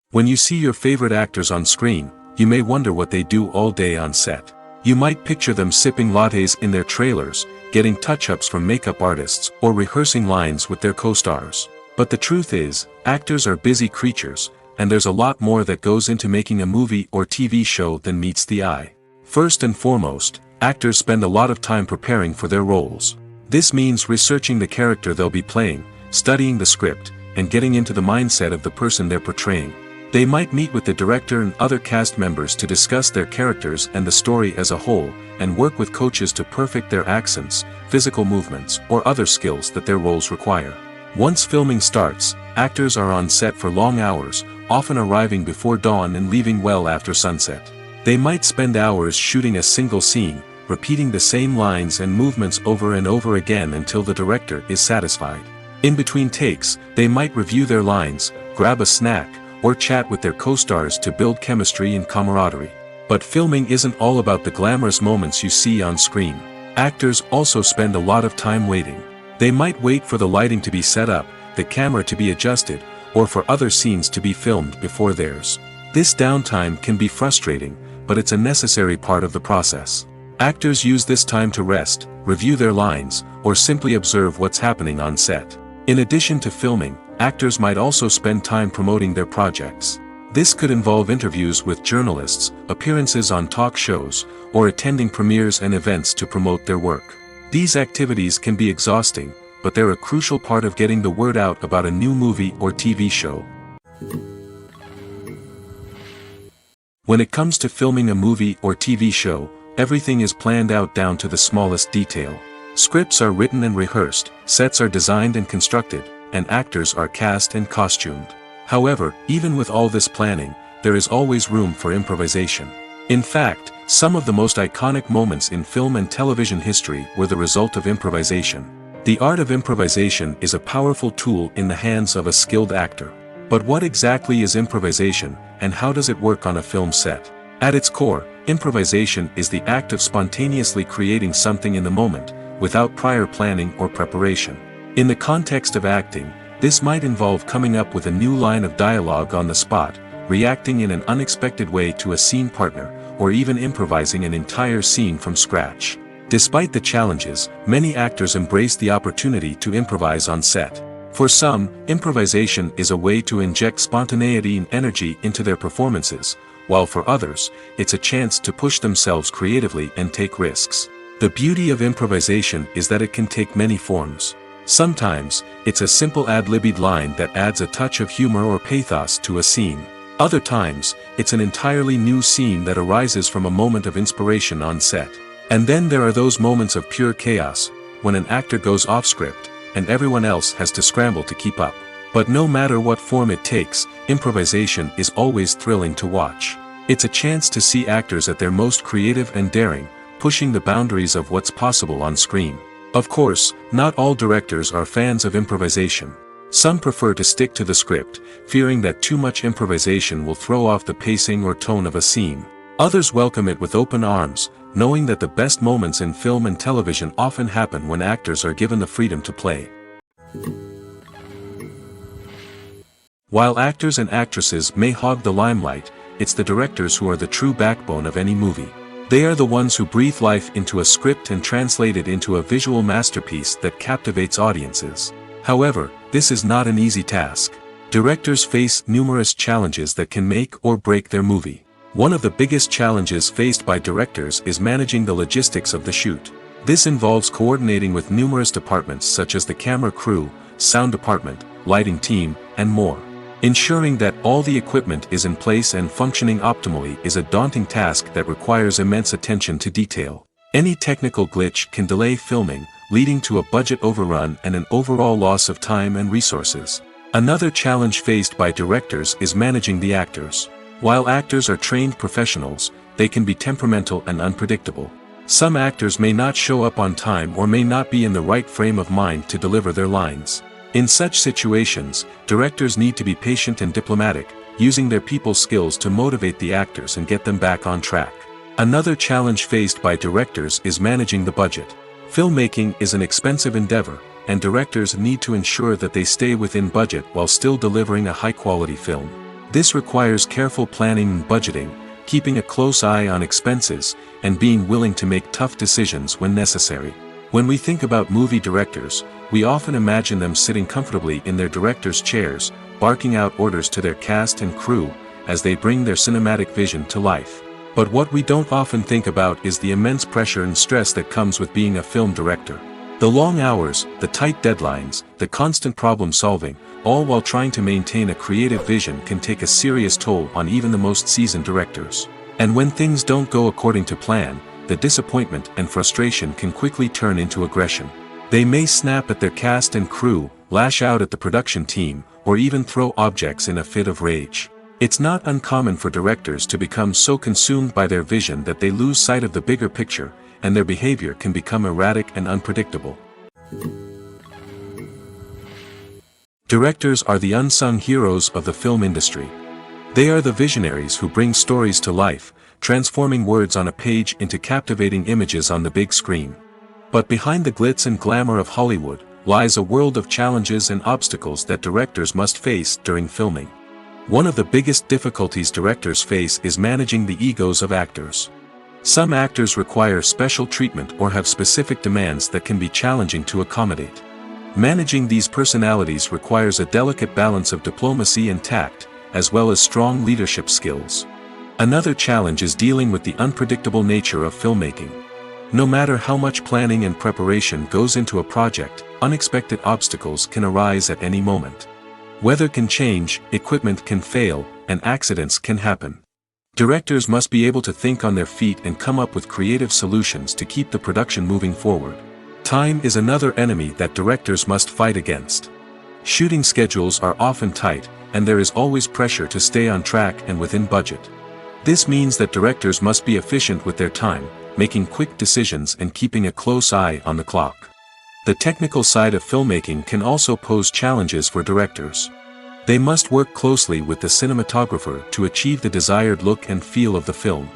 When you see your favorite actors on screen, you may wonder what they do all day on set. You might picture them sipping lattes in their trailers, getting touch-ups from makeup artists, or rehearsing lines with their co-stars. But the truth is, actors are busy creatures, and there's a lot more that goes into making a movie or TV show than meets the eye. First and foremost, actors spend a lot of time preparing for their roles. This means researching the character they'll be playing, studying the script, and getting into the mindset of the person they're portraying. They might meet with the director and other cast members to discuss their characters and the story as a whole, and work with coaches to perfect their accents, physical movements, or other skills that their roles require. Once filming starts, actors are on set for long hours, often arriving before dawn and leaving well after sunset. They might spend hours shooting a single scene, repeating the same lines and movements over and over again until the director is satisfied. In between takes, they might review their lines, grab a snack, or chat with their co-stars to build chemistry and camaraderie. But filming isn't all about the glamorous moments you see on screen. Actors also spend a lot of time waiting. They might wait for the lighting to be set up, the camera to be adjusted, or for other scenes to be filmed before theirs. This downtime can be frustrating, but it's a necessary part of the process. Actors use this time to rest, review their lines, or simply observe what's happening on set. In addition to filming, actors might also spend time promoting their projects. This could involve interviews with journalists, appearances on talk shows, or attending premieres and events to promote their work. These activities can be exhausting, but they're a crucial part of getting the word out about a new movie or TV show. When it comes to filming a movie or TV show, everything is planned out down to the smallest detail. Scripts are written and rehearsed, sets are designed and constructed, and actors are cast and costumed. However, even with all this planning, there is always room for improvisation. In fact, some of the most iconic moments in film and television history were the result of improvisation. The art of improvisation is a powerful tool in the hands of a skilled actor. But what exactly is improvisation, and how does it work on a film set? At its core, improvisation is the act of spontaneously creating something in the moment, without prior planning or preparation. In the context of acting, this might involve coming up with a new line of dialogue on the spot, reacting in an unexpected way to a scene partner, or even improvising an entire scene from scratch. Despite the challenges, many actors embrace the opportunity to improvise on set. For some, improvisation is a way to inject spontaneity and energy into their performances, while for others, it's a chance to push themselves creatively and take risks. The beauty of improvisation is that it can take many forms. Sometimes, it's a simple ad-libbed line that adds a touch of humor or pathos to a scene. Other times, it's an entirely new scene that arises from a moment of inspiration on set. And then there are those moments of pure chaos, when an actor goes off script, and everyone else has to scramble to keep up. But no matter what form it takes, improvisation is always thrilling to watch. It's a chance to see actors at their most creative and daring, pushing the boundaries of what's possible on screen. Of course, not all directors are fans of improvisation. Some prefer to stick to the script, fearing that too much improvisation will throw off the pacing or tone of a scene. Others welcome it with open arms, knowing that the best moments in film and television often happen when actors are given the freedom to play. While actors and actresses may hog the limelight, it's the directors who are the true backbone of any movie. They are the ones who breathe life into a script and translate it into a visual masterpiece that captivates audiences. However, this is not an easy task. Directors face numerous challenges that can make or break their movie. One of the biggest challenges faced by directors is managing the logistics of the shoot. This involves coordinating with numerous departments such as the camera crew, sound department, lighting team, and more. Ensuring that all the equipment is in place and functioning optimally is a daunting task that requires immense attention to detail. Any technical glitch can delay filming, leading to a budget overrun and an overall loss of time and resources. Another challenge faced by directors is managing the actors. While actors are trained professionals, they can be temperamental and unpredictable. Some actors may not show up on time or may not be in the right frame of mind to deliver their lines. In such situations, directors need to be patient and diplomatic, using their people skills to motivate the actors and get them back on track. Another challenge faced by directors is managing the budget. Filmmaking is an expensive endeavor, and directors need to ensure that they stay within budget while still delivering a high-quality film. This requires careful planning and budgeting, keeping a close eye on expenses, and being willing to make tough decisions when necessary. When we think about movie directors, we often imagine them sitting comfortably in their director's chairs, barking out orders to their cast and crew, as they bring their cinematic vision to life. But what we don't often think about is the immense pressure and stress that comes with being a film director. The long hours, the tight deadlines, the constant problem solving, all while trying to maintain a creative vision can take a serious toll on even the most seasoned directors. And when things don't go according to plan, the disappointment and frustration can quickly turn into aggression. They may snap at their cast and crew, lash out at the production team, or even throw objects in a fit of rage. It's not uncommon for directors to become so consumed by their vision that they lose sight of the bigger picture, and their behavior can become erratic and unpredictable. Directors are the unsung heroes of the film industry. They are the visionaries who bring stories to life, transforming words on a page into captivating images on the big screen. But behind the glitz and glamour of Hollywood lies a world of challenges and obstacles that directors must face during filming. One of the biggest difficulties directors face is managing the egos of actors. Some actors require special treatment or have specific demands that can be challenging to accommodate. Managing these personalities requires a delicate balance of diplomacy and tact, as well as strong leadership skills. Another challenge is dealing with the unpredictable nature of filmmaking. No matter how much planning and preparation goes into a project, unexpected obstacles can arise at any moment. Weather can change, equipment can fail, and accidents can happen. Directors must be able to think on their feet and come up with creative solutions to keep the production moving forward. Time is another enemy that directors must fight against. Shooting schedules are often tight, and there is always pressure to stay on track and within budget. This means that directors must be efficient with their time, making quick decisions and keeping a close eye on the clock. The technical side of filmmaking can also pose challenges for directors. They must work closely with the cinematographer to achieve the desired look and feel of the film.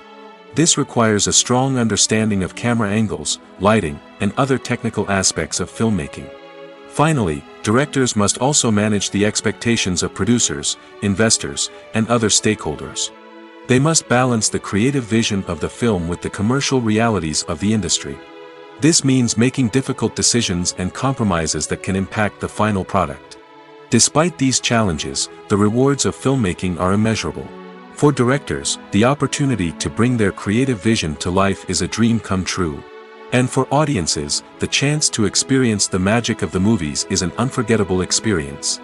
This requires a strong understanding of camera angles, lighting, and other technical aspects of filmmaking. Finally, directors must also manage the expectations of producers, investors, and other stakeholders. They must balance the creative vision of the film with the commercial realities of the industry. This means making difficult decisions and compromises that can impact the final product. Despite these challenges, the rewards of filmmaking are immeasurable. For directors, the opportunity to bring their creative vision to life is a dream come true. And for audiences, the chance to experience the magic of the movies is an unforgettable experience.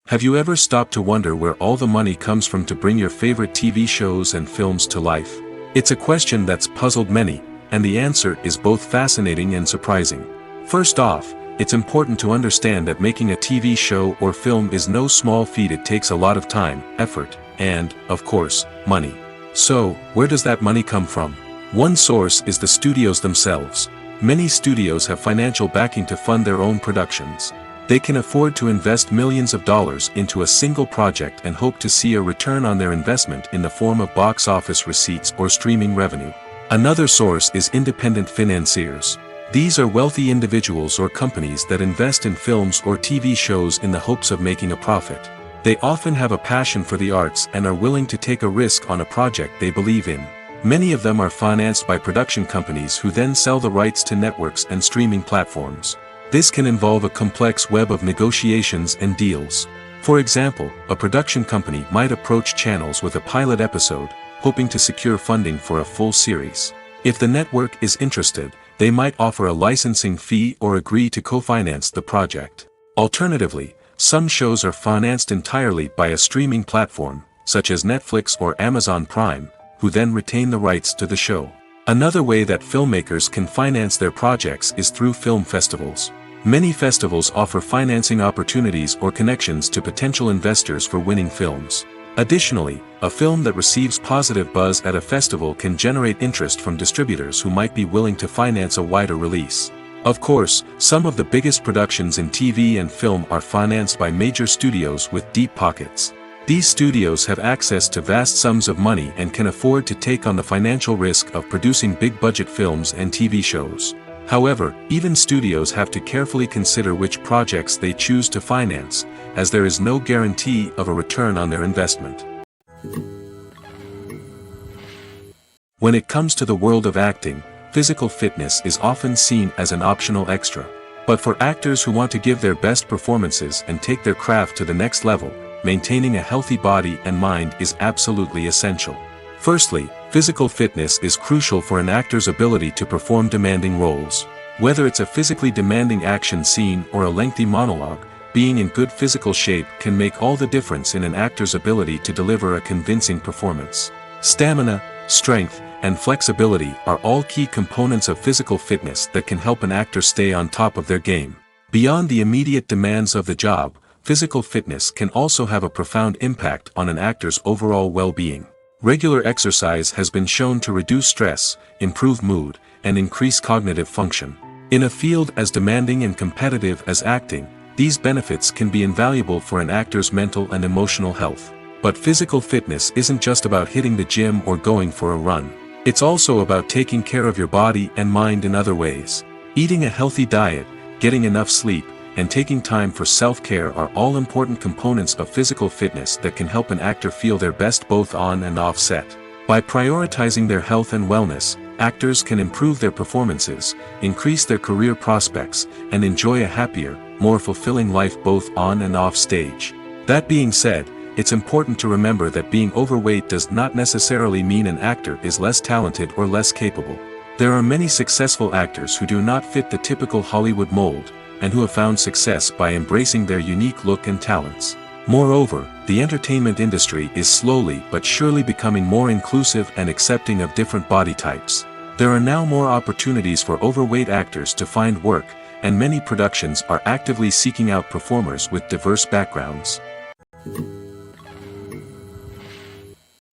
Have you ever stopped to wonder where all the money comes from to bring your favorite TV shows and films to life? It's a question that's puzzled many, and the answer is both fascinating and surprising. First off, it's important to understand that making a TV show or film is no small feat. It takes a lot of time, effort, and, of course, money. So, where does that money come from? One source is the studios themselves. Many studios have financial backing to fund their own productions. They can afford to invest millions of dollars into a single project and hope to see a return on their investment in the form of box office receipts or streaming revenue. Another source is independent financiers. These are wealthy individuals or companies that invest in films or TV shows in the hopes of making a profit. They often have a passion for the arts and are willing to take a risk on a project they believe in. Many of them are financed by production companies who then sell the rights to networks and streaming platforms. This can involve a complex web of negotiations and deals. For example, a production company might approach channels with a pilot episode, hoping to secure funding for a full series. If the network is interested, they might offer a licensing fee or agree to co-finance the project. Alternatively, some shows are financed entirely by a streaming platform, such as Netflix or Amazon Prime, who then retain the rights to the show. Another way that filmmakers can finance their projects is through film festivals. Many festivals offer financing opportunities or connections to potential investors for winning films. Additionally, a film that receives positive buzz at a festival can generate interest from distributors who might be willing to finance a wider release. Of course, some of the biggest productions in TV and film are financed by major studios with deep pockets. These studios have access to vast sums of money and can afford to take on the financial risk of producing big-budget films and TV shows. However, even studios have to carefully consider which projects they choose to finance, as there is no guarantee of a return on their investment. When it comes to the world of acting, physical fitness is often seen as an optional extra. But for actors who want to give their best performances and take their craft to the next level, maintaining a healthy body and mind is absolutely essential. Firstly, physical fitness is crucial for an actor's ability to perform demanding roles. Whether it's a physically demanding action scene or a lengthy monologue, being in good physical shape can make all the difference in an actor's ability to deliver a convincing performance. Stamina, strength, and flexibility are all key components of physical fitness that can help an actor stay on top of their game. Beyond the immediate demands of the job, physical fitness can also have a profound impact on an actor's overall well-being. Regular exercise has been shown to reduce stress, improve mood, and increase cognitive function. In a field as demanding and competitive as acting, these benefits can be invaluable for an actor's mental and emotional health. But physical fitness isn't just about hitting the gym or going for a run. It's also about taking care of your body and mind in other ways. Eating a healthy diet, getting enough sleep, and taking time for self-care are all important components of physical fitness that can help an actor feel their best both on and off set. By prioritizing their health and wellness, actors can improve their performances, increase their career prospects, and enjoy a happier, more fulfilling life both on and off stage. That being said, it's important to remember that being overweight does not necessarily mean an actor is less talented or less capable. There are many successful actors who do not fit the typical Hollywood mold, and who have found success by embracing their unique look and talents. Moreover, the entertainment industry is slowly but surely becoming more inclusive and accepting of different body types. There are now more opportunities for overweight actors to find work, and many productions are actively seeking out performers with diverse backgrounds.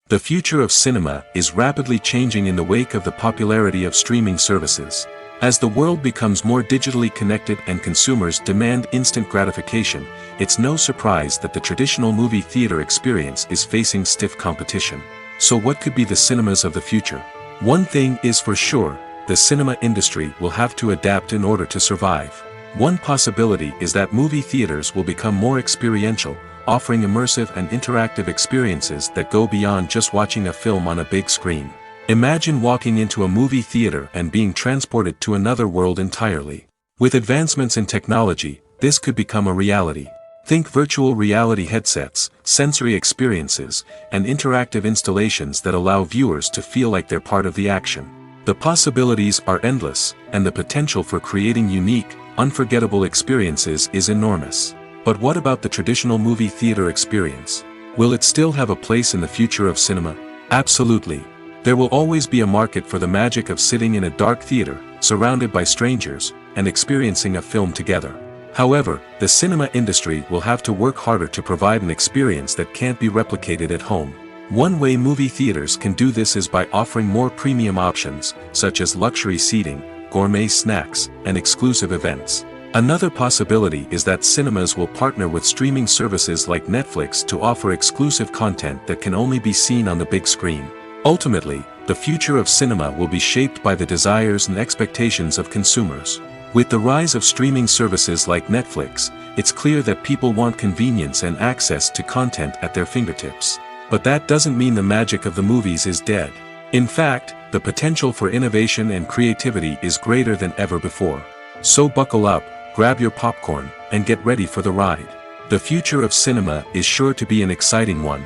The future of cinema is rapidly changing in the wake of the popularity of streaming services. As the world becomes more digitally connected and consumers demand instant gratification, it's no surprise that the traditional movie theater experience is facing stiff competition. So what could be the cinemas of the future? One thing is for sure, the cinema industry will have to adapt in order to survive. One possibility is that movie theaters will become more experiential, offering immersive and interactive experiences that go beyond just watching a film on a big screen. Imagine walking into a movie theater and being transported to another world entirely. With advancements in technology, this could become a reality. Think virtual reality headsets, sensory experiences, and interactive installations that allow viewers to feel like they're part of the action. The possibilities are endless, and the potential for creating unique, unforgettable experiences is enormous. But what about the traditional movie theater experience? Will it still have a place in the future of cinema? Absolutely. There will always be a market for the magic of sitting in a dark theater, surrounded by strangers, and experiencing a film together. However, the cinema industry will have to work harder to provide an experience that can't be replicated at home. One way movie theaters can do this is by offering more premium options, such as luxury seating, gourmet snacks, and exclusive events. Another possibility is that cinemas will partner with streaming services like Netflix to offer exclusive content that can only be seen on the big screen. Ultimately, the future of cinema will be shaped by the desires and expectations of consumers. With the rise of streaming services like Netflix, it's clear that people want convenience and access to content at their fingertips. But that doesn't mean the magic of the movies is dead. In fact, the potential for innovation and creativity is greater than ever before. So buckle up, grab your popcorn, and get ready for the ride. The future of cinema is sure to be an exciting one.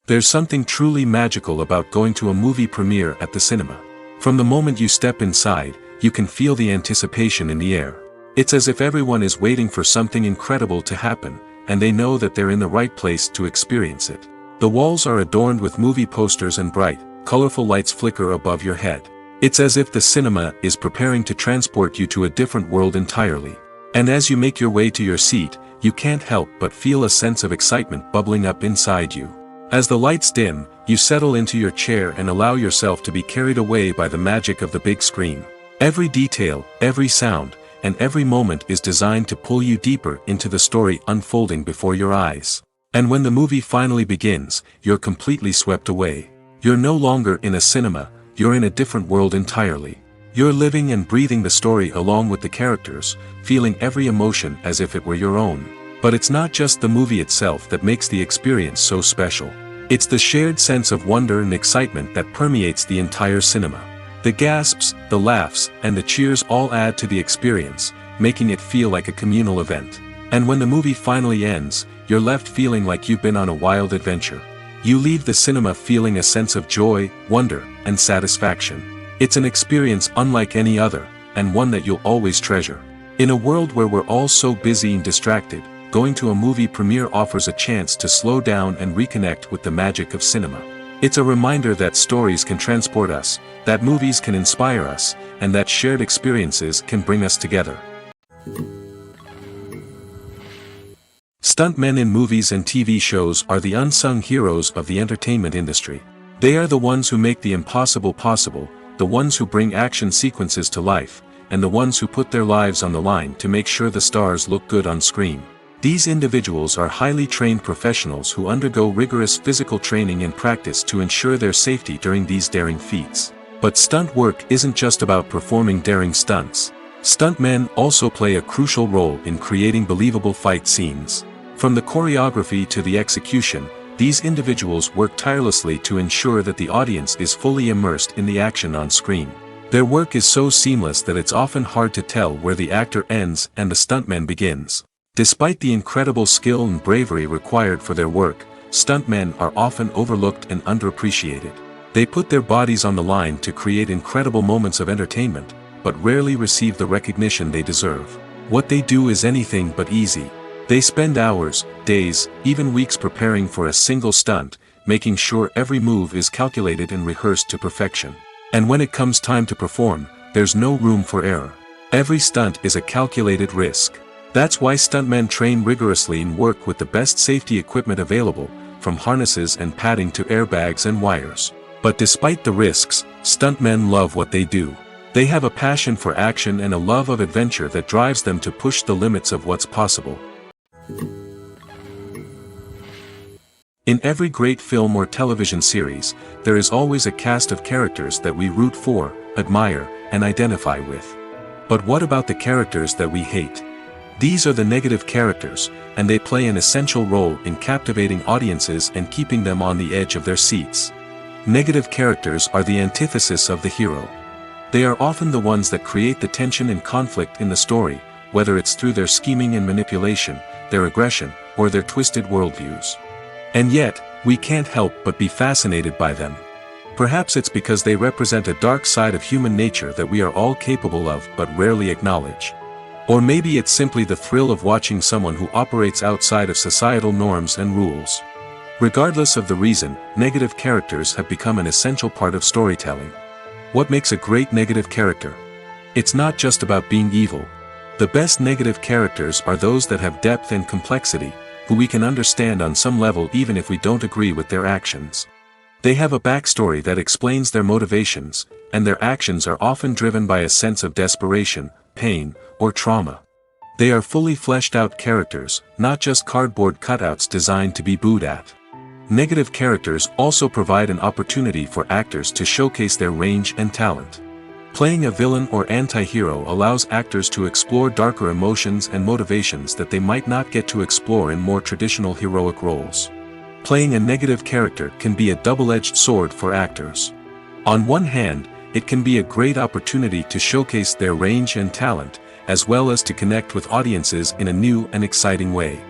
There's something truly magical about going to a movie premiere at the cinema. From the moment you step inside, you can feel the anticipation in the air. It's as if everyone is waiting for something incredible to happen, and they know that they're in the right place to experience it. The walls are adorned with movie posters and bright, colorful lights flicker above your head. It's as if the cinema is preparing to transport you to a different world entirely. And as you make your way to your seat, you can't help but feel a sense of excitement bubbling up inside you. As the lights dim, you settle into your chair and allow yourself to be carried away by the magic of the big screen. Every detail, every sound, and every moment is designed to pull you deeper into the story unfolding before your eyes. And when the movie finally begins, you're completely swept away. You're no longer in a cinema, you're in a different world entirely. You're living and breathing the story along with the characters, feeling every emotion as if it were your own. But it's not just the movie itself that makes the experience so special. It's the shared sense of wonder and excitement that permeates the entire cinema. The gasps, the laughs, and the cheers all add to the experience, making it feel like a communal event. And when the movie finally ends, you're left feeling like you've been on a wild adventure. You leave the cinema feeling a sense of joy, wonder, and satisfaction. It's an experience unlike any other, and one that you'll always treasure. In a world where we're all so busy and distracted, going to a movie premiere offers a chance to slow down and reconnect with the magic of cinema. It's a reminder that stories can transport us, that movies can inspire us, and that shared experiences can bring us together. Stuntmen in movies and TV shows are the unsung heroes of the entertainment industry. They are the ones who make the impossible possible, the ones who bring action sequences to life, and the ones who put their lives on the line to make sure the stars look good on screen. These individuals are highly trained professionals who undergo rigorous physical training and practice to ensure their safety during these daring feats. But stunt work isn't just about performing daring stunts. Stuntmen also play a crucial role in creating believable fight scenes. From the choreography to the execution, these individuals work tirelessly to ensure that the audience is fully immersed in the action on screen. Their work is so seamless that it's often hard to tell where the actor ends and the stuntman begins. Despite the incredible skill and bravery required for their work, stuntmen are often overlooked and underappreciated. They put their bodies on the line to create incredible moments of entertainment, but rarely receive the recognition they deserve. What they do is anything but easy. They spend hours, days, even weeks preparing for a single stunt, making sure every move is calculated and rehearsed to perfection. And when it comes time to perform, there's no room for error. Every stunt is a calculated risk. That's why stuntmen train rigorously and work with the best safety equipment available, from harnesses and padding to airbags and wires. But despite the risks, stuntmen love what they do. They have a passion for action and a love of adventure that drives them to push the limits of what's possible. In every great film or television series, there is always a cast of characters that we root for, admire, and identify with. But what about the characters that we hate? These are the negative characters, and they play an essential role in captivating audiences and keeping them on the edge of their seats. Negative characters are the antithesis of the hero. They are often the ones that create the tension and conflict in the story, whether it's through their scheming and manipulation, their aggression, or their twisted worldviews. And yet, we can't help but be fascinated by them. Perhaps it's because they represent a dark side of human nature that we are all capable of but rarely acknowledge. Or maybe it's simply the thrill of watching someone who operates outside of societal norms and rules. Regardless of the reason, negative characters have become an essential part of storytelling. What makes a great negative character? It's not just about being evil. The best negative characters are those that have depth and complexity, who we can understand on some level even if we don't agree with their actions. They have a backstory that explains their motivations, and their actions are often driven by a sense of desperation, pain, or trauma. They are fully fleshed out characters, not just cardboard cutouts designed to be booed at. Negative characters also provide an opportunity for actors to showcase their range and talent. Playing a villain or anti-hero allows actors to explore darker emotions and motivations that they might not get to explore in more traditional heroic roles. Playing a negative character can be a double-edged sword for actors. On one hand, it can be a great opportunity to showcase their range and talent, as well as to connect with audiences in a new and exciting way.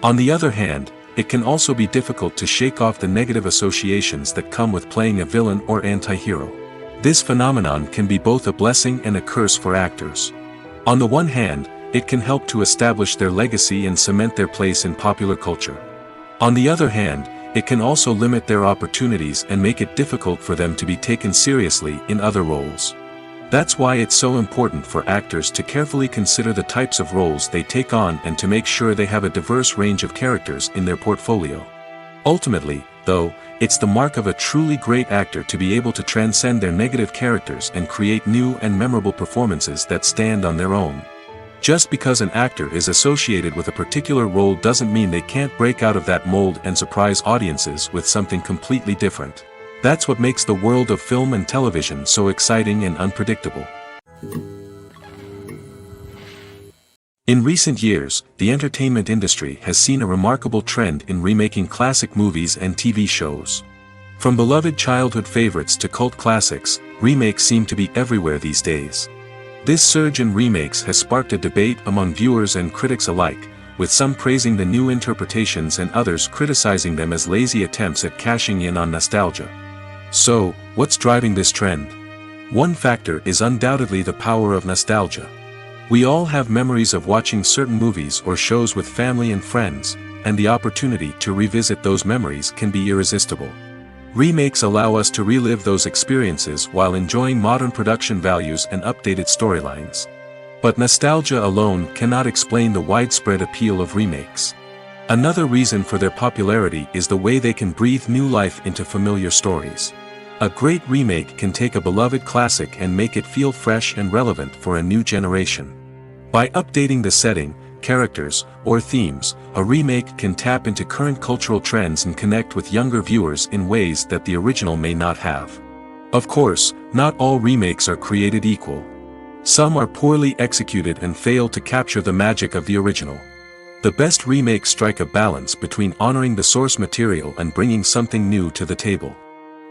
On the other hand, it can also be difficult to shake off the negative associations that come with playing a villain or anti-hero. This phenomenon can be both a blessing and a curse for actors. On the one hand, it can help to establish their legacy and cement their place in popular culture. On the other hand, it can also limit their opportunities and make it difficult for them to be taken seriously in other roles. That's why it's so important for actors to carefully consider the types of roles they take on and to make sure they have a diverse range of characters in their portfolio. Ultimately, though, it's the mark of a truly great actor to be able to transcend their negative characters and create new and memorable performances that stand on their own. Just because an actor is associated with a particular role doesn't mean they can't break out of that mold and surprise audiences with something completely different. That's what makes the world of film and television so exciting and unpredictable. In recent years, the entertainment industry has seen a remarkable trend in remaking classic movies and TV shows. From beloved childhood favorites to cult classics, remakes seem to be everywhere these days. This surge in remakes has sparked a debate among viewers and critics alike, with some praising the new interpretations and others criticizing them as lazy attempts at cashing in on nostalgia. So, what's driving this trend? One factor is undoubtedly the power of nostalgia. We all have memories of watching certain movies or shows with family and friends, and the opportunity to revisit those memories can be irresistible. Remakes allow us to relive those experiences while enjoying modern production values and updated storylines. But nostalgia alone cannot explain the widespread appeal of remakes. Another reason for their popularity is the way they can breathe new life into familiar stories. A great remake can take a beloved classic and make it feel fresh and relevant for a new generation. By updating the setting, characters, or themes, a remake can tap into current cultural trends and connect with younger viewers in ways that the original may not have. Of course, not all remakes are created equal. Some are poorly executed and fail to capture the magic of the original. The best remakes strike a balance between honoring the source material and bringing something new to the table.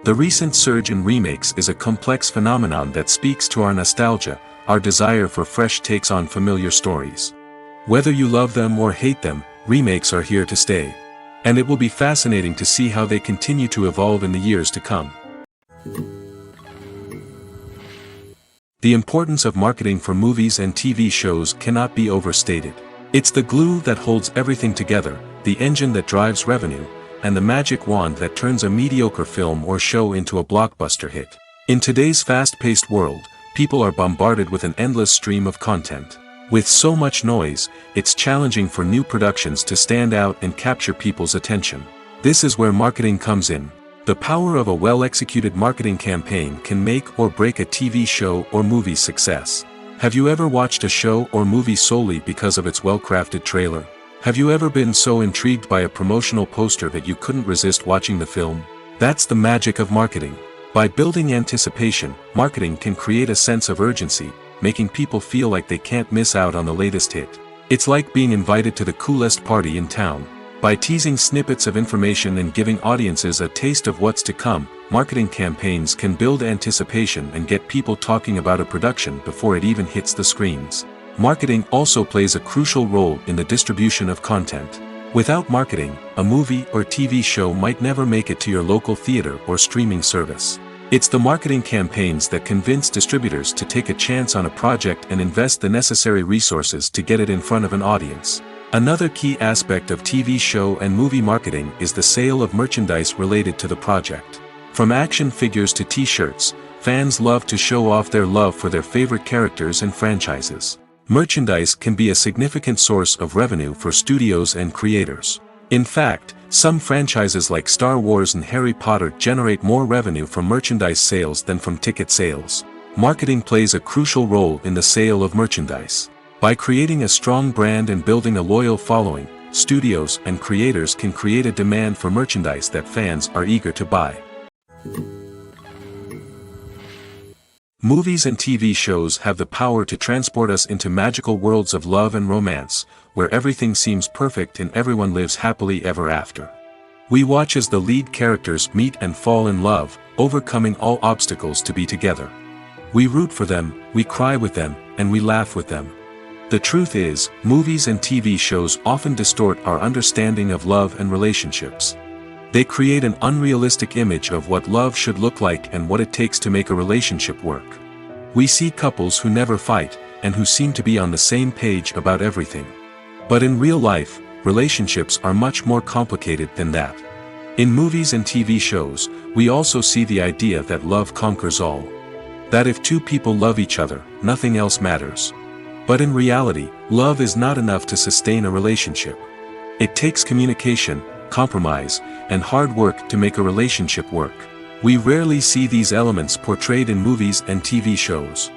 The recent surge in remakes is a complex phenomenon that speaks to our nostalgia, our desire for fresh takes on familiar stories. Whether you love them or hate them, remakes are here to stay. And it will be fascinating to see how they continue to evolve in the years to come. The importance of marketing for movies and TV shows cannot be overstated. It's the glue that holds everything together, the engine that drives revenue, and the magic wand that turns a mediocre film or show into a blockbuster hit. In today's fast-paced world, people are bombarded with an endless stream of content. With so much noise, it's challenging for new productions to stand out and capture people's attention. This is where marketing comes in. The power of a well-executed marketing campaign can make or break a TV show or movie's success. Have you ever watched a show or movie solely because of its well-crafted trailer? Have you ever been so intrigued by a promotional poster that you couldn't resist watching the film? That's the magic of marketing. By building anticipation, marketing can create a sense of urgency, making people feel like they can't miss out on the latest hit. It's like being invited to the coolest party in town. By teasing snippets of information and giving audiences a taste of what's to come, marketing campaigns can build anticipation and get people talking about a production before it even hits the screens. Marketing also plays a crucial role in the distribution of content. Without marketing, a movie or TV show might never make it to your local theater or streaming service. It's the marketing campaigns that convince distributors to take a chance on a project and invest the necessary resources to get it in front of an audience. Another key aspect of TV show and movie marketing is the sale of merchandise related to the project. From action figures to t-shirts, fans love to show off their love for their favorite characters and franchises. Merchandise can be a significant source of revenue for studios and creators. In fact, Some franchises like Star Wars and Harry Potter generate more revenue from merchandise sales than from ticket sales. Marketing plays a crucial role in the sale of merchandise. By creating a strong brand and building a loyal following, studios and creators can create a demand for merchandise that fans are eager to buy. Movies and TV shows have the power to transport us into magical worlds of love and romance, where everything seems perfect and everyone lives happily ever after. We watch as the lead characters meet and fall in love, overcoming all obstacles to be together. We root for them, we cry with them, and we laugh with them. The truth is, movies and TV shows often distort our understanding of love and relationships. They create an unrealistic image of what love should look like and what it takes to make a relationship work. We see couples who never fight, and who seem to be on the same page about everything. But in real life, relationships are much more complicated than that. In movies and TV shows, we also see the idea that love conquers all. That if two people love each other, nothing else matters. But in reality, love is not enough to sustain a relationship. It takes communication, compromise, and hard work to make a relationship work. We rarely see these elements portrayed in movies and TV shows.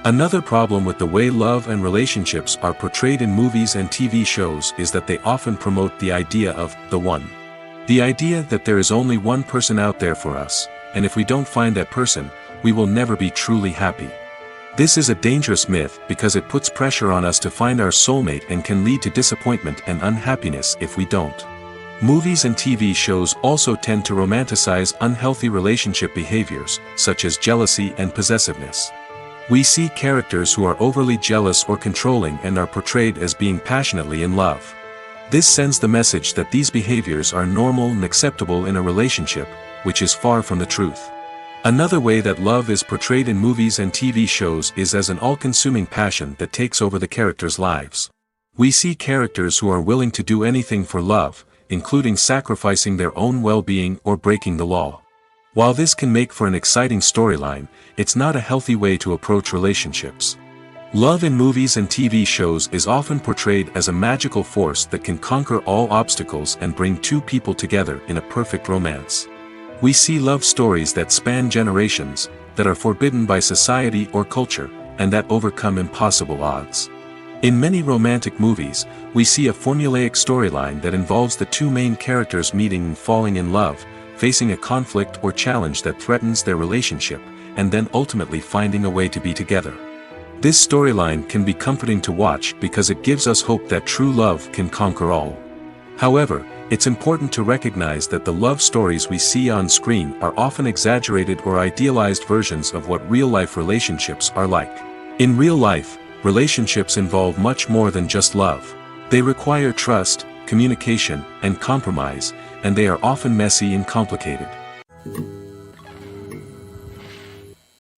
Another problem with the way love and relationships are portrayed in movies and TV shows is that they often promote the idea of the one. The idea that there is only one person out there for us, and if we don't find that person, we will never be truly happy. This is a dangerous myth because it puts pressure on us to find our soulmate and can lead to disappointment and unhappiness if we don't. Movies and TV shows also tend to romanticize unhealthy relationship behaviors, such as jealousy and possessiveness. We see characters who are overly jealous or controlling and are portrayed as being passionately in love. This sends the message that these behaviors are normal and acceptable in a relationship, which is far from the truth. Another way that love is portrayed in movies and TV shows is as an all-consuming passion that takes over the characters' lives. We see characters who are willing to do anything for love, including sacrificing their own well-being or breaking the law. While this can make for an exciting storyline, it's not a healthy way to approach relationships. Love in movies and TV shows is often portrayed as a magical force that can conquer all obstacles and bring two people together in a perfect romance. We see love stories that span generations, that are forbidden by society or culture, and that overcome impossible odds. In many romantic movies, we see a formulaic storyline that involves the two main characters meeting and falling in love, facing a conflict or challenge that threatens their relationship, and then ultimately finding a way to be together. This storyline can be comforting to watch because it gives us hope that true love can conquer all. However, it's important to recognize that the love stories we see on screen are often exaggerated or idealized versions of what real-life relationships are like. In real life, relationships involve much more than just love. They require trust, communication, and compromise, and they are often messy and complicated.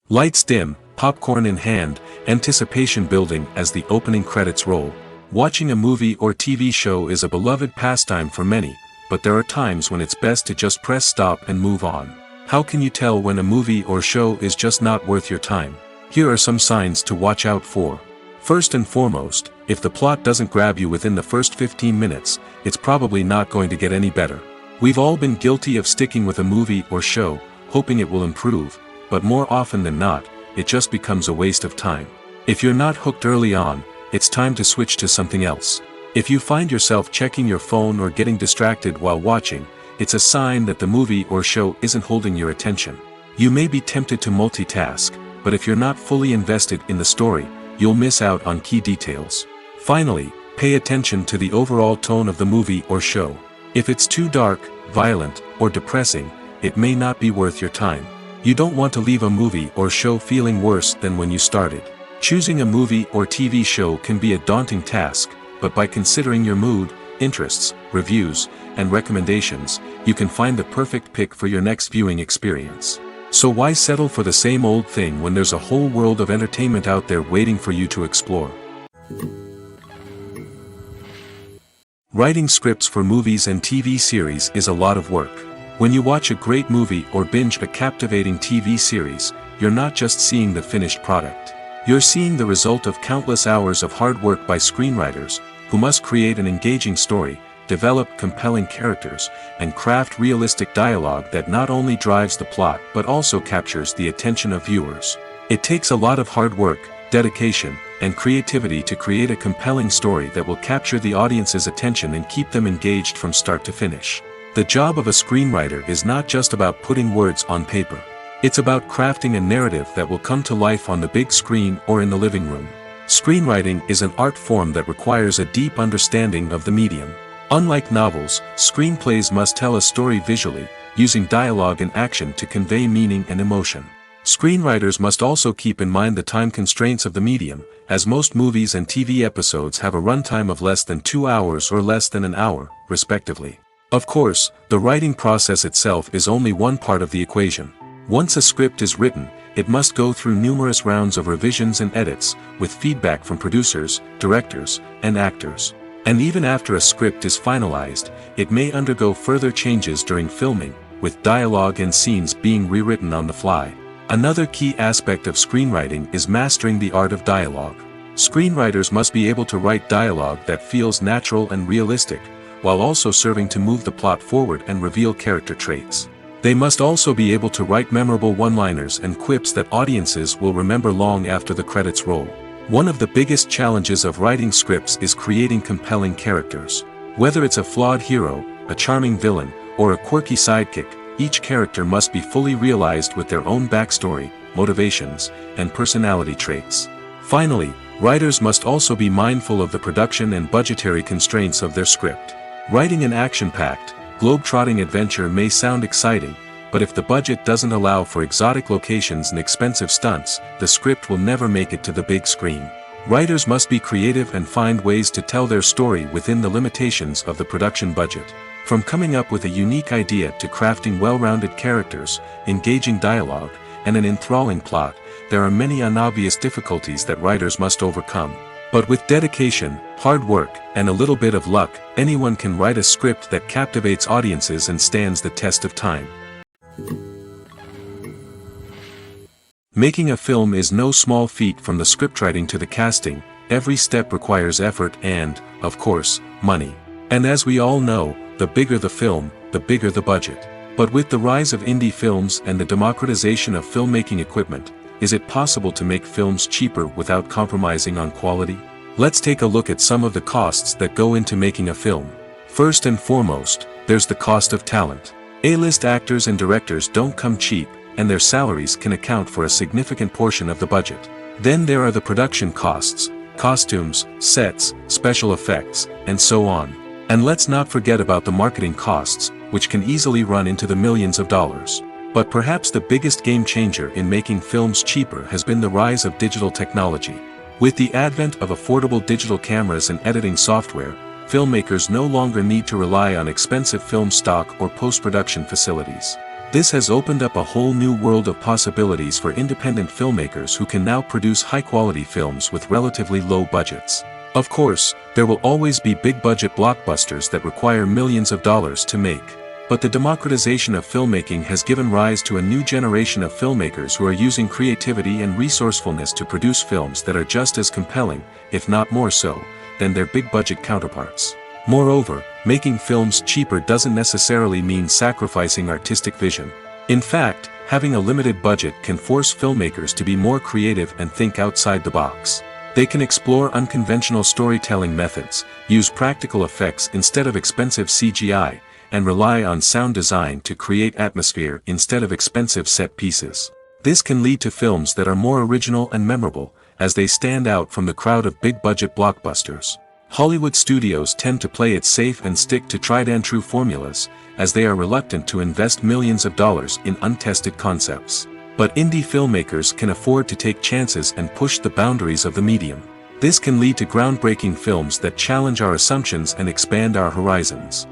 Lights dim, popcorn in hand, anticipation building as the opening credits roll. Watching a movie or TV show is a beloved pastime for many, but there are times when it's best to just press stop and move on. How can you tell when a movie or show is just not worth your time? Here are some signs to watch out for. First and foremost, if the plot doesn't grab you within the first 15 minutes, it's probably not going to get any better. We've all been guilty of sticking with a movie or show, hoping it will improve, but more often than not, it just becomes a waste of time. If you're not hooked early on, it's time to switch to something else. If you find yourself checking your phone or getting distracted while watching, it's a sign that the movie or show isn't holding your attention. You may be tempted to multitask, but if you're not fully invested in the story, you'll miss out on key details. Finally, pay attention to the overall tone of the movie or show. If it's too dark, violent, or depressing, it may not be worth your time. You don't want to leave a movie or show feeling worse than when you started. Choosing a movie or TV show can be a daunting task, but by considering your mood, interests, reviews, and recommendations, you can find the perfect pick for your next viewing experience. So why settle for the same old thing when there's a whole world of entertainment out there waiting for you to explore? Writing scripts for movies and TV series is a lot of work. When you watch a great movie or binge a captivating TV series, you're not just seeing the finished product. You're seeing the result of countless hours of hard work by screenwriters, who must create an engaging story, develop compelling characters, and craft realistic dialogue that not only drives the plot but also captures the attention of viewers. It takes a lot of hard work, dedication, and creativity to create a compelling story that will capture the audience's attention and keep them engaged from start to finish. The job of a screenwriter is not just about putting words on paper. It's about crafting a narrative that will come to life on the big screen or in the living room. Screenwriting is an art form that requires a deep understanding of the medium. Unlike novels, screenplays must tell a story visually, using dialogue and action to convey meaning and emotion. Screenwriters must also keep in mind the time constraints of the medium, as most movies and TV episodes have a runtime of less than 2 hours or less than an hour, respectively. Of course, the writing process itself is only one part of the equation. Once a script is written, it must go through numerous rounds of revisions and edits, with feedback from producers, directors, and actors. And even after a script is finalized, it may undergo further changes during filming, with dialogue and scenes being rewritten on the fly. Another key aspect of screenwriting is mastering the art of dialogue. Screenwriters must be able to write dialogue that feels natural and realistic, while also serving to move the plot forward and reveal character traits. They must also be able to write memorable one-liners and quips that audiences will remember long after the credits roll. One of the biggest challenges of writing scripts is creating compelling characters. Whether it's a flawed hero, a charming villain, or a quirky sidekick, each character must be fully realized with their own backstory, motivations, and personality traits. Finally, writers must also be mindful of the production and budgetary constraints of their script. Writing an action-packed, globe-trotting adventure may sound exciting, but if the budget doesn't allow for exotic locations and expensive stunts, the script will never make it to the big screen. Writers must be creative and find ways to tell their story within the limitations of the production budget. From coming up with a unique idea to crafting well-rounded characters, engaging dialogue, and an enthralling plot, there are many unobvious difficulties that writers must overcome. But with dedication, hard work, and a little bit of luck, anyone can write a script that captivates audiences and stands the test of time. Making a film is no small feat. From the scriptwriting to the casting, every step requires effort and, of course, money. And as we all know, the bigger the film, the bigger the budget. But with the rise of indie films and the democratization of filmmaking equipment, is it possible to make films cheaper without compromising on quality? Let's take a look at some of the costs that go into making a film. First and foremost, there's the cost of talent. A-list actors and directors don't come cheap, and their salaries can account for a significant portion of the budget. Then there are the production costs, costumes, sets, special effects, and so on. And let's not forget about the marketing costs, which can easily run into the millions of dollars. But perhaps the biggest game changer in making films cheaper has been the rise of digital technology. With the advent of affordable digital cameras and editing software, filmmakers no longer need to rely on expensive film stock or post-production facilities. This has opened up a whole new world of possibilities for independent filmmakers who can now produce high-quality films with relatively low budgets. Of course, there will always be big-budget blockbusters that require millions of dollars to make. But the democratization of filmmaking has given rise to a new generation of filmmakers who are using creativity and resourcefulness to produce films that are just as compelling, if not more so, than their big-budget counterparts. Moreover, making films cheaper doesn't necessarily mean sacrificing artistic vision. In fact, having a limited budget can force filmmakers to be more creative and think outside the box. They can explore unconventional storytelling methods, use practical effects instead of expensive CGI, and rely on sound design to create atmosphere instead of expensive set pieces. This can lead to films that are more original and memorable, as they stand out from the crowd of big-budget blockbusters. Hollywood studios tend to play it safe and stick to tried-and-true formulas, as they are reluctant to invest millions of dollars in untested concepts. But indie filmmakers can afford to take chances and push the boundaries of the medium. This can lead to groundbreaking films that challenge our assumptions and expand our horizons.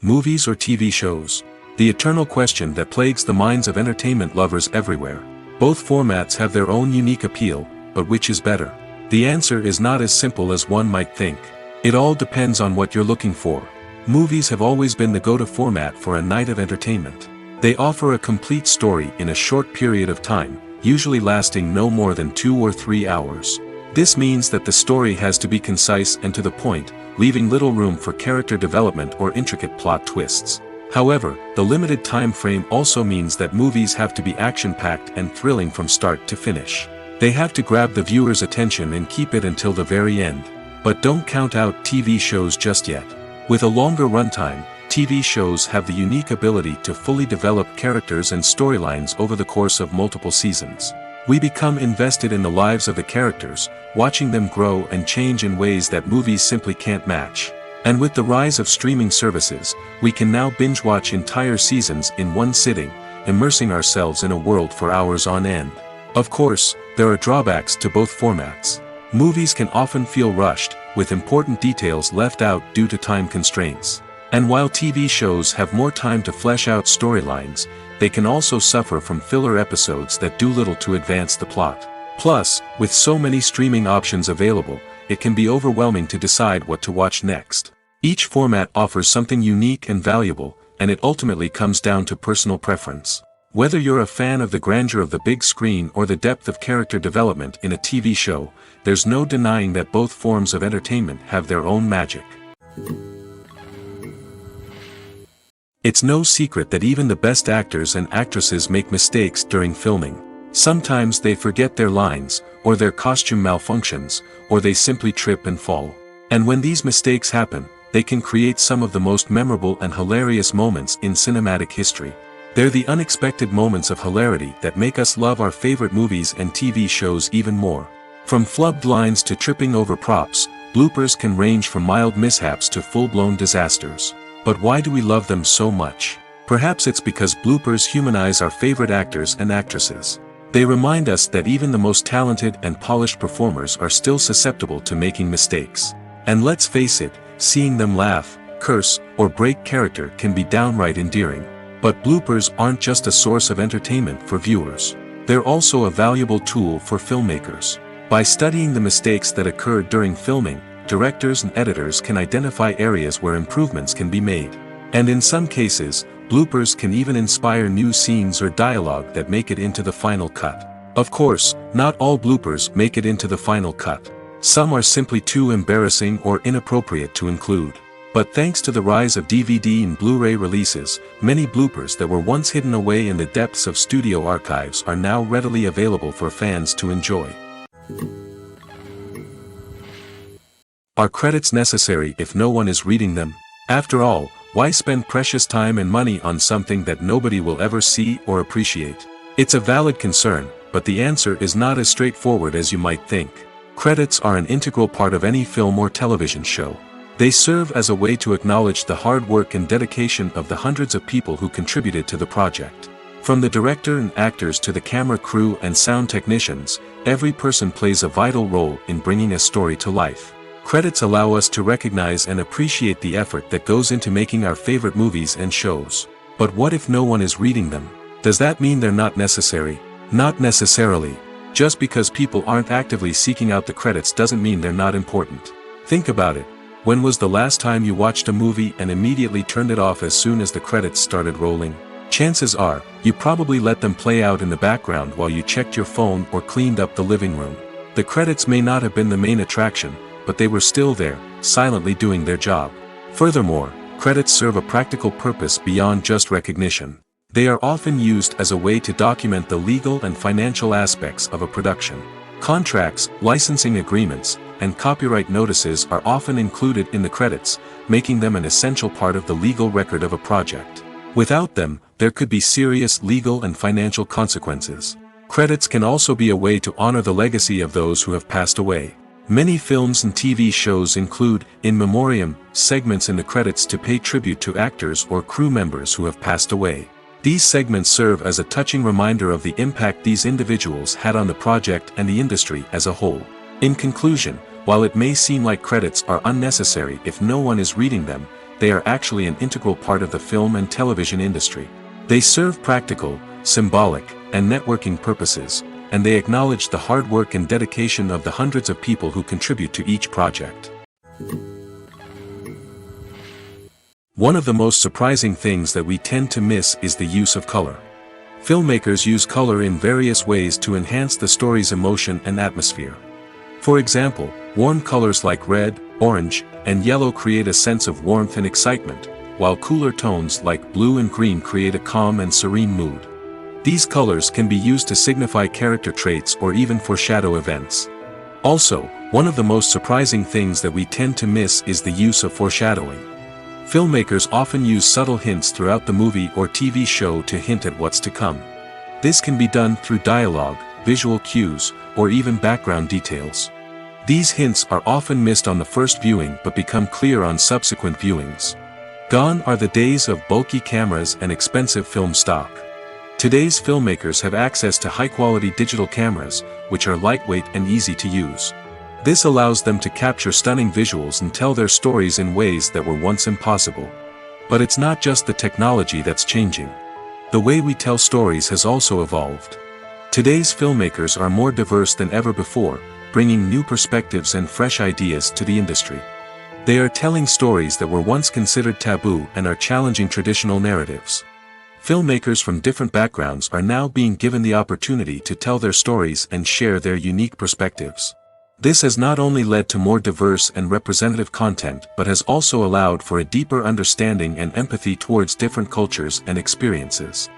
Movies or TV shows? The eternal question that plagues the minds of entertainment lovers everywhere. Both formats have their own unique appeal, but which is better? The answer is not as simple as one might think. It all depends on what you're looking for. Movies have always been the go-to format for a night of entertainment. They offer a complete story in a short period of time, usually lasting no more than 2 or 3 hours. This means that the story has to be concise and to the point, leaving little room for character development or intricate plot twists. However, the limited time frame also means that movies have to be action-packed and thrilling from start to finish. They have to grab the viewer's attention and keep it until the very end. But don't count out TV shows just yet. With a longer runtime, TV shows have the unique ability to fully develop characters and storylines over the course of multiple seasons. We become invested in the lives of the characters, watching them grow and change in ways that movies simply can't match. And with the rise of streaming services, we can now binge-watch entire seasons in one sitting, immersing ourselves in a world for hours on end. Of course, there are drawbacks to both formats. Movies can often feel rushed, with important details left out due to time constraints. And while TV shows have more time to flesh out storylines, they can also suffer from filler episodes that do little to advance the plot. Plus, with so many streaming options available, it can be overwhelming to decide what to watch next. Each format offers something unique and valuable, and it ultimately comes down to personal preference. Whether you're a fan of the grandeur of the big screen or the depth of character development in a TV show, there's no denying that both forms of entertainment have their own magic. It's no secret that even the best actors and actresses make mistakes during filming. Sometimes they forget their lines, or their costume malfunctions, or they simply trip and fall. And when these mistakes happen, they can create some of the most memorable and hilarious moments in cinematic history. They're the unexpected moments of hilarity that make us love our favorite movies and TV shows even more. From flubbed lines to tripping over props, bloopers can range from mild mishaps to full-blown disasters. But why do we love them so much? Perhaps it's because bloopers humanize our favorite actors and actresses. They remind us that even the most talented and polished performers are still susceptible to making mistakes. And let's face it, seeing them laugh, curse, or break character can be downright endearing. But bloopers aren't just a source of entertainment for viewers. They're also a valuable tool for filmmakers. By studying the mistakes that occurred during filming, directors and editors can identify areas where improvements can be made. And in some cases, bloopers can even inspire new scenes or dialogue that make it into the final cut. Of course, not all bloopers make it into the final cut. Some are simply too embarrassing or inappropriate to include. But thanks to the rise of DVD and Blu-ray releases, many bloopers that were once hidden away in the depths of studio archives are now readily available for fans to enjoy. Are credits necessary if no one is reading them? After all, why spend precious time and money on something that nobody will ever see or appreciate? It's a valid concern, but the answer is not as straightforward as you might think. Credits are an integral part of any film or television show. They serve as a way to acknowledge the hard work and dedication of the hundreds of people who contributed to the project. From the director and actors to the camera crew and sound technicians, every person plays a vital role in bringing a story to life. Credits allow us to recognize and appreciate the effort that goes into making our favorite movies and shows. But what if no one is reading them? Does that mean they're not necessary? Not necessarily. Just because people aren't actively seeking out the credits doesn't mean they're not important. Think about it. When was the last time you watched a movie and immediately turned it off as soon as the credits started rolling? Chances are, you probably let them play out in the background while you checked your phone or cleaned up the living room. The credits may not have been the main attraction, but they were still there, silently doing their job. Furthermore, credits serve a practical purpose beyond just recognition. They are often used as a way to document the legal and financial aspects of a production. Contracts, licensing agreements, and copyright notices are often included in the credits, making them an essential part of the legal record of a project. Without them, there could be serious legal and financial consequences. Credits can also be a way to honor the legacy of those who have passed away. Many films and TV shows include, in memoriam, segments in the credits to pay tribute to actors or crew members who have passed away. These segments serve as a touching reminder of the impact these individuals had on the project and the industry as a whole. In conclusion, while it may seem like credits are unnecessary if no one is reading them, they are actually an integral part of the film and television industry. They serve practical, symbolic, and networking purposes, and they acknowledge the hard work and dedication of the hundreds of people who contribute to each project. One of the most surprising things that we tend to miss is the use of color. Filmmakers use color in various ways to enhance the story's emotion and atmosphere. For example, warm colors like red, orange, and yellow create a sense of warmth and excitement, while cooler tones like blue and green create a calm and serene mood. These colors can be used to signify character traits or even foreshadow events. Also, one of the most surprising things that we tend to miss is the use of foreshadowing. Filmmakers often use subtle hints throughout the movie or TV show to hint at what's to come. This can be done through dialogue, visual cues, or even background details. These hints are often missed on the first viewing but become clear on subsequent viewings. Gone are the days of bulky cameras and expensive film stock. Today's filmmakers have access to high-quality digital cameras, which are lightweight and easy to use. This allows them to capture stunning visuals and tell their stories in ways that were once impossible. But it's not just the technology that's changing. The way we tell stories has also evolved. Today's filmmakers are more diverse than ever before, bringing new perspectives and fresh ideas to the industry. They are telling stories that were once considered taboo and are challenging traditional narratives. Filmmakers from different backgrounds are now being given the opportunity to tell their stories and share their unique perspectives. This has not only led to more diverse and representative content but has also allowed for a deeper understanding and empathy towards different cultures and experiences.